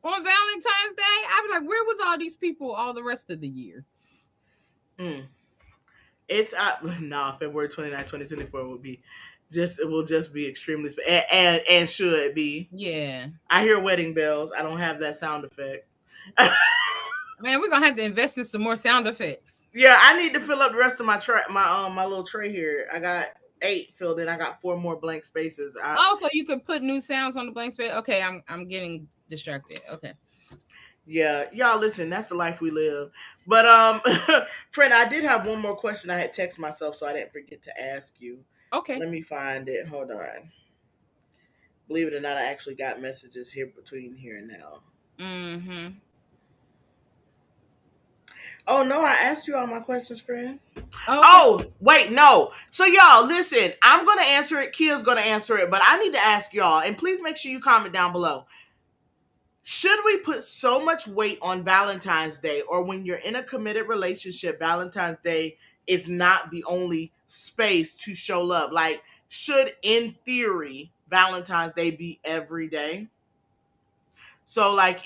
on Valentine's Day. I'm like, where was all these people all the rest of the year? It's February 29th, 2024 will just be extremely and should be. Yeah. I hear wedding bells. I don't have that sound effect. Man, we're gonna have to invest in some more sound effects. Yeah, I need to fill up the rest of my my little tray here. I got 8 filled in. I got 4 more blank spaces. Also, you could put new sounds on the blank space. Okay, I'm getting distracted. Okay. Yeah, y'all listen, that's the life we live. But friend, I did have one more question I had text myself so I didn't forget to ask you. Okay. Let me find it. Hold on. Believe it or not, I actually got messages here between here and now. Mm-hmm. Oh no, I asked you all my questions, friend. Okay. Oh, wait, no. So y'all, listen, I'm gonna answer it. Kia's gonna answer it, but I need to ask y'all, and please make sure you comment down below. Should we put so much weight on Valentine's Day, or when you're in a committed relationship, Valentine's Day is not the only space to show love? Like, should, in theory, Valentine's Day be every day? So, like,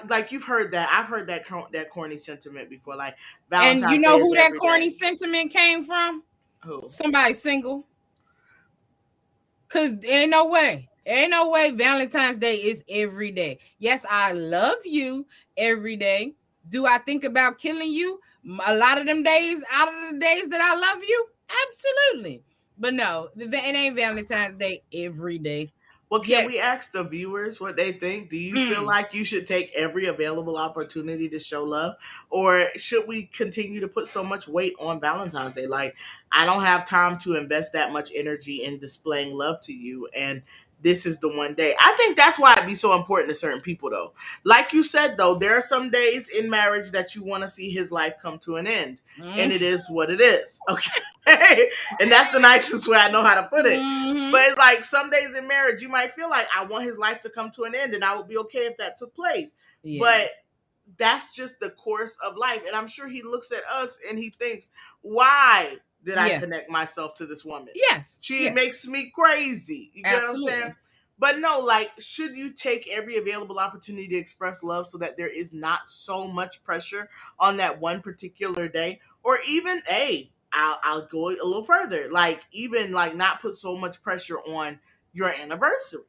like you've heard that? I've heard that corny sentiment before. Like, And you Valentine's know Day is who that every corny day. sentiment came from? Who? Somebody single. Cause ain't no way. Ain't no way Valentine's Day is every day. Yes, I love you every day. Do I think about killing you a lot of them days out of the days that I love you? Absolutely. But no, it ain't Valentine's Day every day. Well, can we Yes. ask the viewers what they think? Do you feel like you should take every available opportunity to show love? Or should we continue to put so much weight on Valentine's Day? Like, I don't have time to invest that much energy in displaying love to you. And this is the one day. I think that's why it'd be so important to certain people, though. Like you said, though, there are some days in marriage that you want to see his life come to an end. And it is what it is. Okay. And that's the nicest way I know how to put it. But it's like some days in marriage, you might feel like I want his life to come to an end and I would be okay if that took place. Yeah. But that's just the course of life. And I'm sure he looks at us and he thinks, why did I connect myself to this woman? Yes. She makes me crazy. You get what I'm saying? But no, like, should you take every available opportunity to express love so that there is not so much pressure on that one particular day? Or even, I'll go a little further. Like, even like not put so much pressure on your anniversary.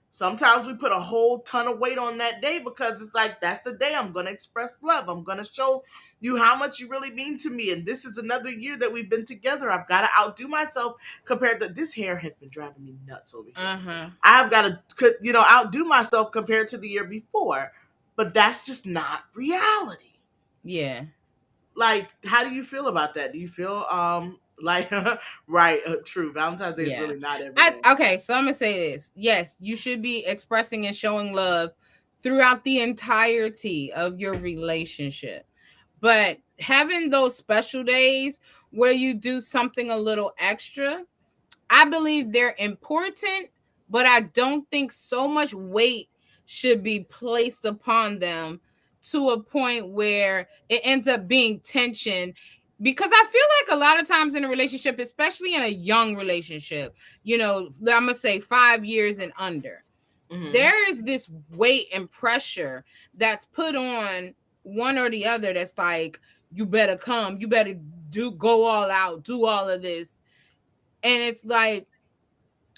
Sometimes we put a whole ton of weight on that day because it's like, that's the day I'm going to express love. I'm going to show you how much you really mean to me. And this is another year that we've been together. I've got to outdo myself compared to this hair has been driving me nuts over here. I've got to, outdo myself compared to the year before. But that's just not reality. Yeah. Like, how do you feel about that? Do you feel like right? True. Valentine's Day is really not every day. Okay, so I'm gonna say this. Yes, you should be expressing and showing love throughout the entirety of your relationship, but having those special days where you do something a little extra, I believe they're important, but I don't think so much weight should be placed upon them to a point where it ends up being tension. Because I feel like a lot of times in a relationship, especially in a young relationship, I'm going to say 5 years and under, there is this weight and pressure that's put on one or the other that's like, you better come, you better go all out, do all of this. And it's like,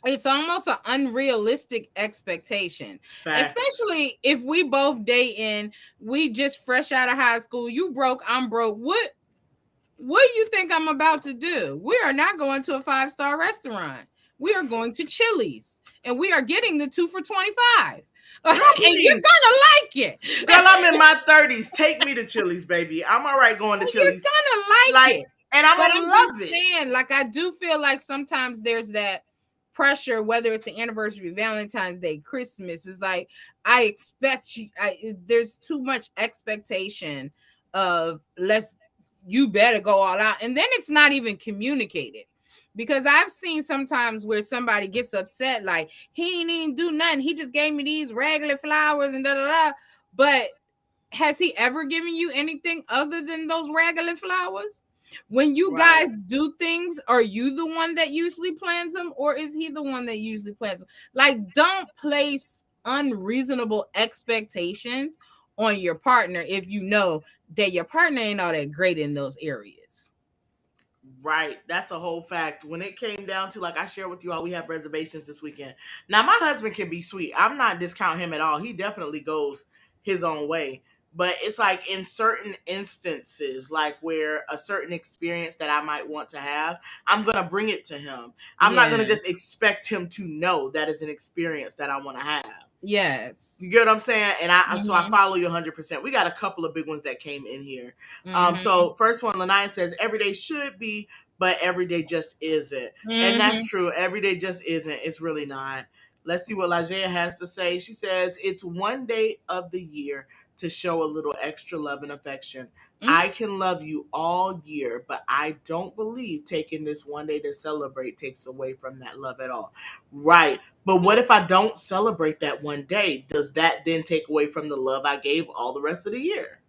it's almost an unrealistic expectation. Facts. Especially if we both dating, we just fresh out of high school, you broke, I'm broke. What do you think I'm about to do? We are not going to a 5-star restaurant. We are going to Chili's, and we are getting the 2 for $25. And you're gonna like it. Girl, I'm in my 30s. Take me to Chili's, baby. I'm all right going to Chili's. You're gonna like it. And I'm gonna love it. Saying, like, I do feel like sometimes there's that pressure, whether it's an anniversary, Valentine's Day, Christmas. Is like, I expect you. There's too much expectation of you better go all out, and then it's not even communicated. Because I've seen sometimes where somebody gets upset, like, he ain't even do nothing. He just gave me these regular flowers and da-da-da. But has he ever given you anything other than those regular flowers? When you guys do things, are you the one that usually plans them, or is he the one that usually plans them? Like, don't place unreasonable expectations on your partner if you know that your partner ain't all that great in those areas. Right. That's a whole fact. When it came down to, like I shared with you all, we have reservations this weekend. Now, my husband can be sweet. I'm not discounting him at all. He definitely goes his own way. But it's like in certain instances, like where a certain experience that I might want to have, I'm going to bring it to him. I'm not going to just expect him to know that is an experience that I want to have. Yes. You get what I'm saying? And so I follow you 100%. We got a couple of big ones that came in here. So first one, Lanaya says, every day should be, but every day just isn't. And that's true. Every day just isn't. It's really not. Let's see what Lajea has to say. She says, it's one day of the year to show a little extra love and affection. I can love you all year, but I don't believe taking this one day to celebrate takes away from that love at all. Right. But what if I don't celebrate that one day? Does that then take away from the love I gave all the rest of the year?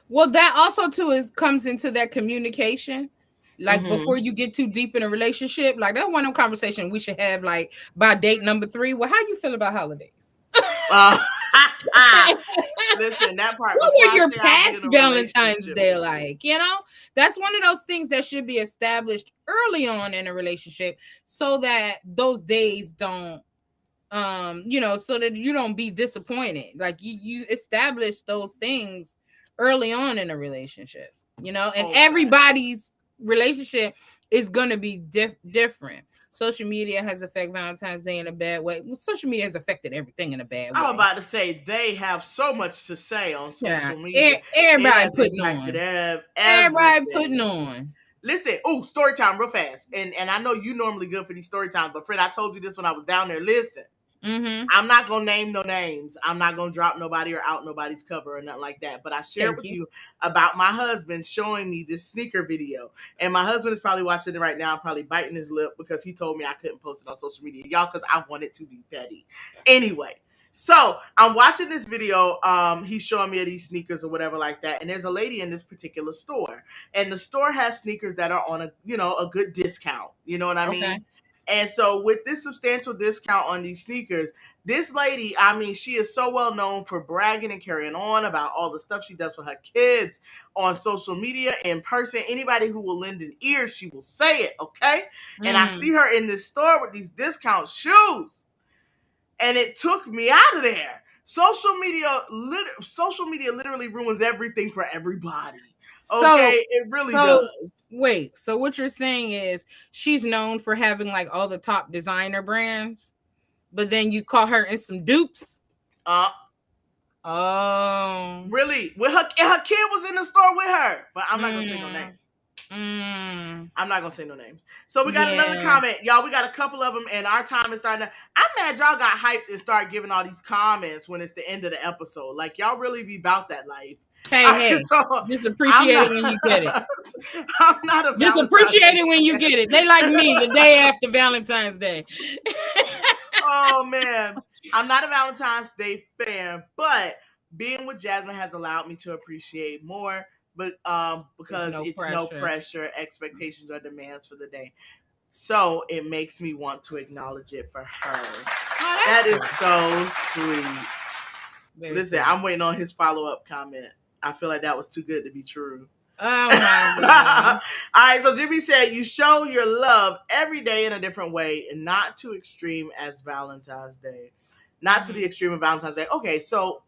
Well, that also too comes into that communication. Like before you get too deep in a relationship, like that one conversation we should have, like by date number 3. Well, how you feel about holidays? Listen, that part. What were your past Valentine's Day like? That's one of those things that should be established early on in a relationship so that those days don't so that you don't be disappointed. Like you establish those things early on in a relationship, and everybody's relationship is going to be different. Social media has affected Valentine's Day in a bad way. Well, social media has affected everything in a bad way. I was about to say they have so much to say on social media. Everybody putting on. Everybody putting on. Listen, story time real fast. And I know you normally good for these story times, but Fred, I told you this when I was down there. Listen, I'm not going to name no names. I'm not going to drop nobody or out nobody's cover or nothing like that. But I shared with you about my husband showing me this sneaker video. And my husband is probably watching it right now, probably biting his lip because he told me I couldn't post it on social media. Y'all, because I want it to be petty. Anyway, so I'm watching this video. He's showing me these sneakers or whatever like that. And there's a lady in this particular store. And the store has sneakers that are on a good discount. You know what I mean? And so with this substantial discount on these sneakers, this lady, she is so well known for bragging and carrying on about all the stuff she does for her kids on social media, in person. Anybody who will lend an ear, she will say it, okay? And I see her in this store with these discount shoes. And it took me out of there. Social media literally ruins everything for everybody. Okay, it really does. Wait, so what you're saying is she's known for having like all the top designer brands, but then you caught her in some dupes? Really? With her kid was in the store with her, but I'm not gonna say no names. I'm not gonna say no names. So we got another comment, y'all. We got a couple of them, and our time is starting. I'm mad y'all got hyped and start giving all these comments when it's the end of the episode. Like y'all really be about that life. Hey, so just appreciate it when you get it. I'm not a just appreciate it when you get it. They like me the day after Valentine's Day. Oh man, I'm not a Valentine's Day fan, but being with Jasmine has allowed me to appreciate more. But because it's no pressure, expectations or demands for the day. So it makes me want to acknowledge it for her. That is so sweet. Listen, I'm waiting on his follow-up comment. I feel like that was too good to be true. Oh my God. All right, so Jimmy said you show your love every day in a different way and not too extreme as Valentine's Day. Not to the extreme of Valentine's Day. Okay, so,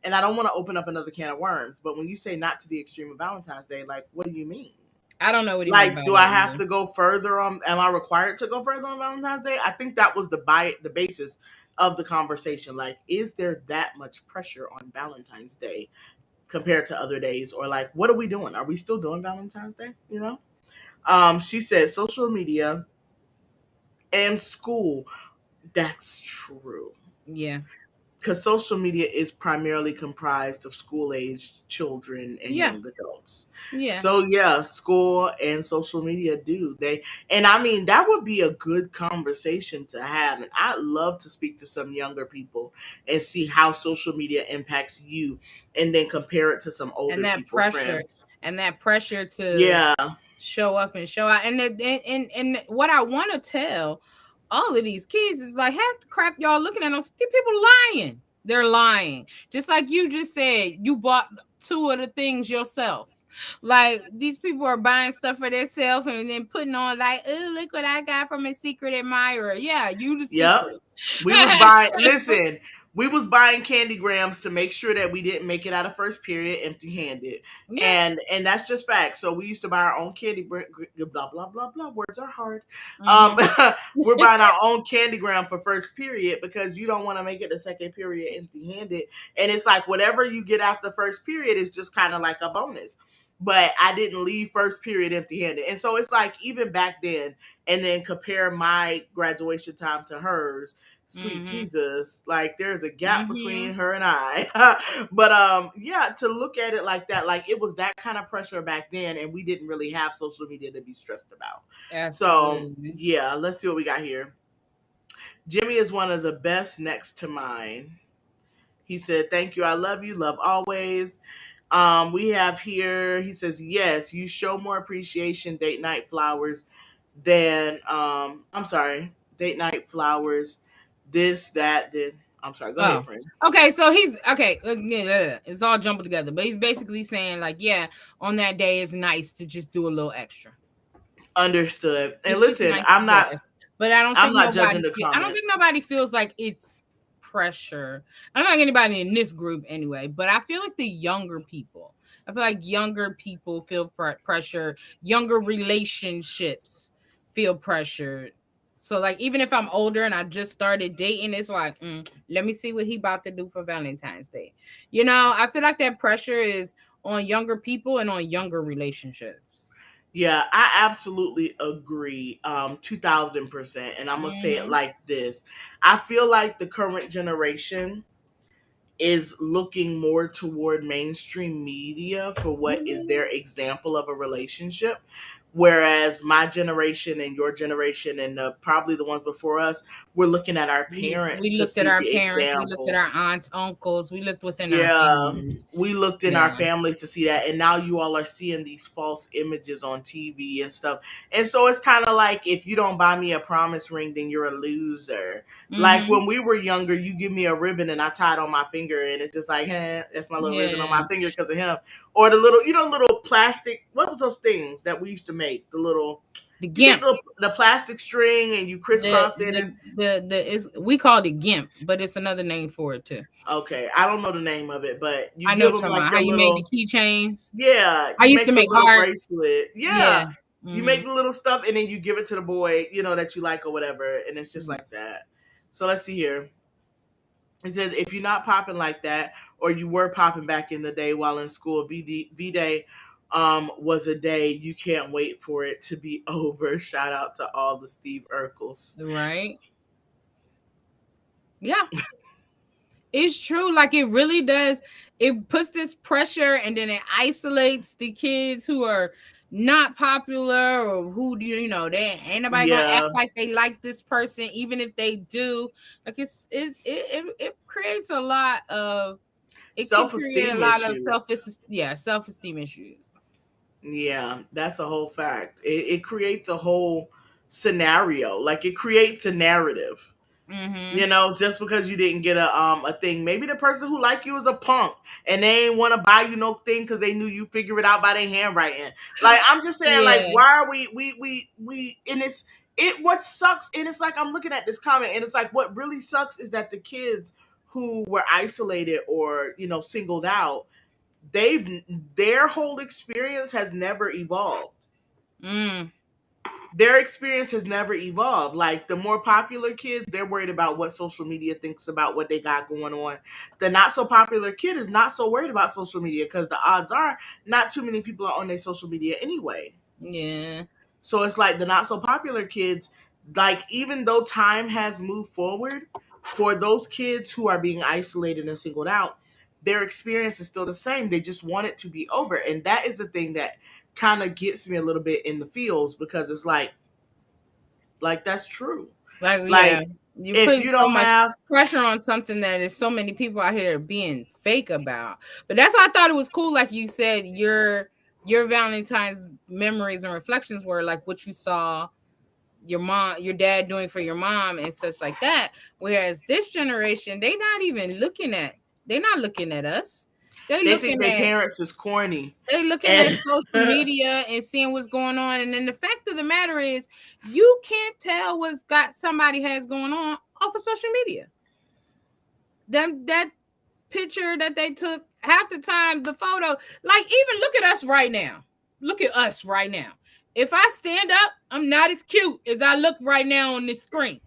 and I don't want to open up another can of worms, but when you say not to the extreme of Valentine's Day, like, what do you mean? I don't know what you mean. Like, do I have to go further on? Am I required to go further on Valentine's Day? I think that was the basis of the conversation. Like, is there that much pressure on Valentine's Day compared to other days? Or like, what are we doing? Are we still doing Valentine's Day? She said social media and school. That's true. Yeah. Because social media is primarily comprised of school-age children and young adults. Yeah. So school and social media do. That would be a good conversation to have. And I'd love to speak to some younger people and see how social media impacts you, and then compare it to some older and that people. Pressure, and that pressure to show up and show out. And what I want to tell all of these kids is like, half the crap y'all looking at these people lying. They're lying. Just like you just said, you bought 2 of the things yourself. Like, these people are buying stuff for themselves and then putting on like, oh, look what I got from a secret admirer. Yeah, you the secret. We was buying, listen, we was buying candy grams to make sure that we didn't make it out of first period empty-handed. Yeah. And that's just facts. So we used to buy our own candy, blah, blah, blah, blah. Words are hard. We're buying our own candy gram for first period because you don't want to make it the second period empty-handed. And it's like whatever you get after first period is just kind of like a bonus. But I didn't leave first period empty-handed. And so it's like even back then, and then compare my graduation time to hers. Sweet Jesus, like there's a gap between her and I. But to look at it like that, like it was that kind of pressure back then, and we didn't really have social media to be stressed about. Absolutely. So let's see what we got here. Jimmy is one of the best next to mine. He said, thank you, I love you, love always. We have here, he says, yes, you show more appreciation, date night flowers than date night flowers. This, that, then. I'm sorry. Go ahead, friend. Okay, so he's okay. It's all jumbled together, but he's basically saying like, on that day it's nice to just do a little extra. Understood. And listen, I'm not. But I don't I'm think not judging the I don't comment. think nobody feels like it's pressure. I don't think anybody in this group anyway, but I feel like the younger people. I feel like younger people feel pressure. Younger relationships feel pressured. So like even if I'm older and I just started dating, it's like, let me see what he about to do for Valentine's Day. You know, I feel like that pressure is on younger people and on younger relationships. Yeah, I absolutely agree. 2000%. And I'm gonna say it Mm-hmm. like this. I feel like the current generation is looking more toward mainstream media for what is Mm-hmm. their example of a relationship, whereas my generation and your generation and probably the ones before us, we're looking at our parents We to looked at see our the parents, we looked at example. our aunts, uncles, we looked within our Yeah, families. we looked in our Yeah. families to see that, and now you all are seeing these false images on TV and stuff. And so it's kind of like, if you don't buy me a promise ring, then you're a loser. Like Mm-hmm. when we were younger, you give me a ribbon and I tie it on my finger, and it's just like, hey, that's my little ribbon on Yeah. my finger because of him. Or the little, little plastic. What was those things that we used to make? The little, The you get GIMP. the plastic string and you The crisscross it. the the is we called it GIMP, but it's another name for it too. Okay, I don't know the name of it, but you I know give what them you're talking like about. How your you made the little. keychains. Yeah, I you used to make the make little hearts. bracelet. Yeah. Yeah. You Mm-hmm. make the little stuff and then you give it to the boy, that you like or whatever. And it's just like that. So let's see here. It says, if you're not popping like that, or you were popping back in the day while in school, V-Day was a day you can't wait for it to be over. Shout out to all the Steve Urkels. Right. Yeah. It's true. Like it really does. It puts this pressure and then it isolates the kids who are not popular or who do they ain't nobody gonna act Yeah. like they like this person, even if they do. Like it creates a lot of it can create a Self-esteem lot of issues. self-esteem issues. Yeah, that's a whole fact. It creates a whole scenario. Like it creates a narrative. Mm-hmm. Just because you didn't get a thing. Maybe the person who like you is a punk and they ain't want to buy you no thing because they knew you figure it out by their handwriting. Like I'm just saying, like, Yeah. why are we and it what sucks, and it's like I'm looking at this comment and it's like what really sucks is that the kids who were isolated or singled out, their whole experience has never evolved. Mm. Their experience has never evolved. Like the more popular kids, they're worried about what social media thinks about what they got going on. The not so popular kid is not so worried about social media because the odds are not too many people are on their social media anyway. Yeah. So it's like the not so popular kids, like even though time has moved forward, for those kids who are being isolated and singled out, their experience is still the same. They just want it to be over. And that is the thing that kind of gets me a little bit in the feels, because it's like that's true. Like, yeah, Like you're if putting you so don't much have pressure on something that is so many people out here being fake about. But that's why I thought it was cool. Like you said, your Valentine's memories and reflections were like what you saw your dad doing for your mom and such like that. Whereas this generation, they're not looking at us. They they think looking their at parents is corny. they looking And at social media and seeing what's going on. And then the fact of the matter is, you can't tell what's got somebody has going on off of social media. That picture that they took, half the time, the photo, like even look at us right now. Look at us right now. If I stand up, I'm not as cute as I look right now on this screen.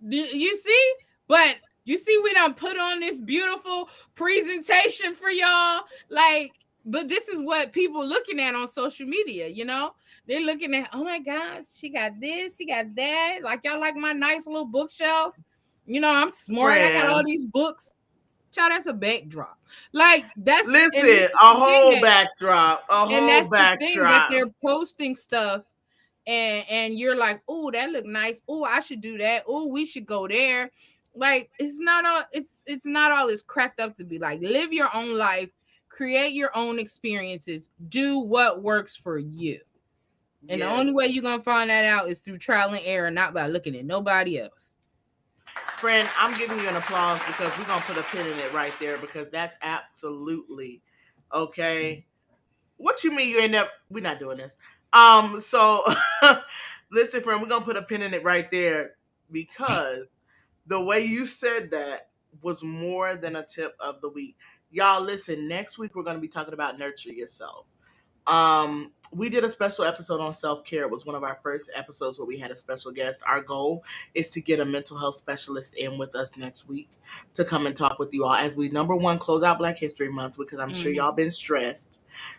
You see? But you see, we done put on this beautiful presentation for y'all. Like, but this is what people looking at on social media, They're looking at, oh my gosh, she got this, she got that. Like, y'all like my nice little bookshelf. I'm smart. I got all friend, these books. Child, that's a backdrop. Like, listen, and this is a the thing whole backdrop, a and whole that's the thing that backdrop. they're posting stuff and you're like, oh, that look nice. Oh, I should do that. Oh, we should go there. Like it's not all it's cracked up to be. Like, live your own life, create your own experiences, do what works for you. And the Yes. only way you're gonna find that out is through trial and error, not by looking at nobody else. Friend, I'm giving you an applause because we're gonna put a pin in it right there, because that's absolutely okay. What you mean you ain't never? We're not doing this. So listen, friend, we're gonna put a pin in it right there because the way you said that was more than a tip of the week. Y'all listen, next week we're gonna be talking about nurture yourself. We did a special episode on self-care. It was one of our first episodes where we had a special guest. Our goal is to get a mental health specialist in with us next week to come and talk with you all as we number one close out Black History Month, because I'm sure y'all been stressed.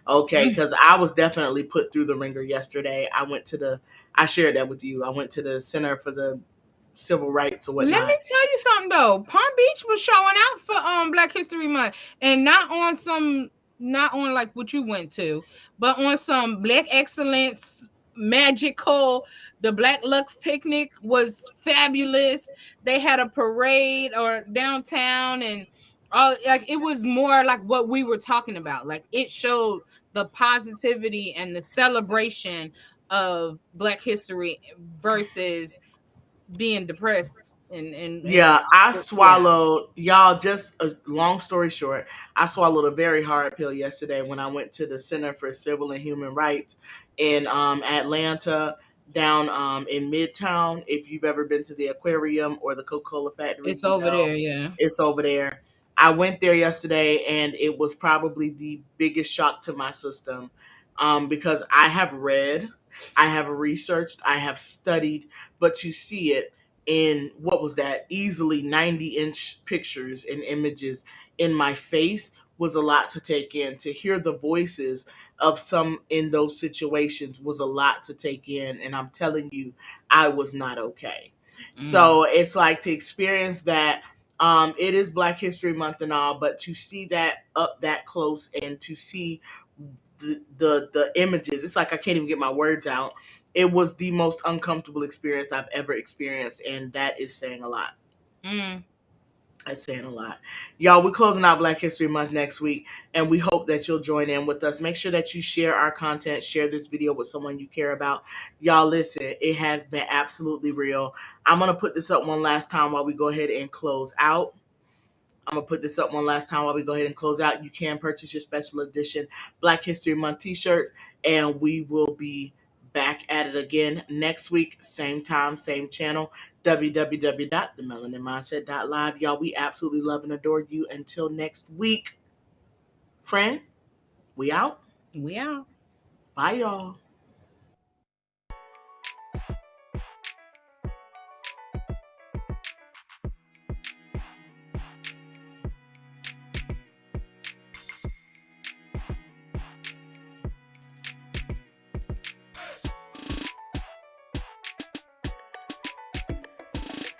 Okay, because I was definitely put through the ringer yesterday. I shared that with you. I went to the Center for the Civil Rights or whatnot. Let me tell you something though. Palm Beach was showing out for Black History Month, and not on like what you went to, but on some Black excellence magical. The Black Lux picnic was fabulous. They had a parade or downtown, and like it was more like what we were talking about. Like it showed the positivity and the celebration of Black history versus being depressed and I swallowed, y'all, just a long story short, I swallowed a very hard pill yesterday when I went to the Center for Civil and Human Rights in Atlanta, down in Midtown. If you've ever been to the aquarium or the Coca-Cola factory, it's over there. Yeah, it's over there. I went there yesterday and it was probably the biggest shock to my system, because I have read, I have researched, I have studied, but to see it in what was that, easily 90-inch pictures and images in my face was a lot to take in. To hear the voices of some in those situations was a lot to take in. And I'm telling you, I was not okay. So it's like to experience that. It is Black History Month and all, but to see that up that close and to see the images, it's like I can't even get my words out. It was the most uncomfortable experience I've ever experienced, and that is saying a lot. That's saying a lot. Y'all, we're closing out Black History Month next week, and we hope that you'll join in with us. Make sure that you share our content, share this video with someone you care about. Y'all, listen, it has been absolutely real. I'm going to put this up one last time while we go ahead and close out. You can purchase your special edition Black History Month t-shirts, and we will be back at it again next week, same time, same channel, www.themelanatedmindset.live. Y'all, we absolutely love and adore you. Until next week, friend, we out. we out. Bye, y'all.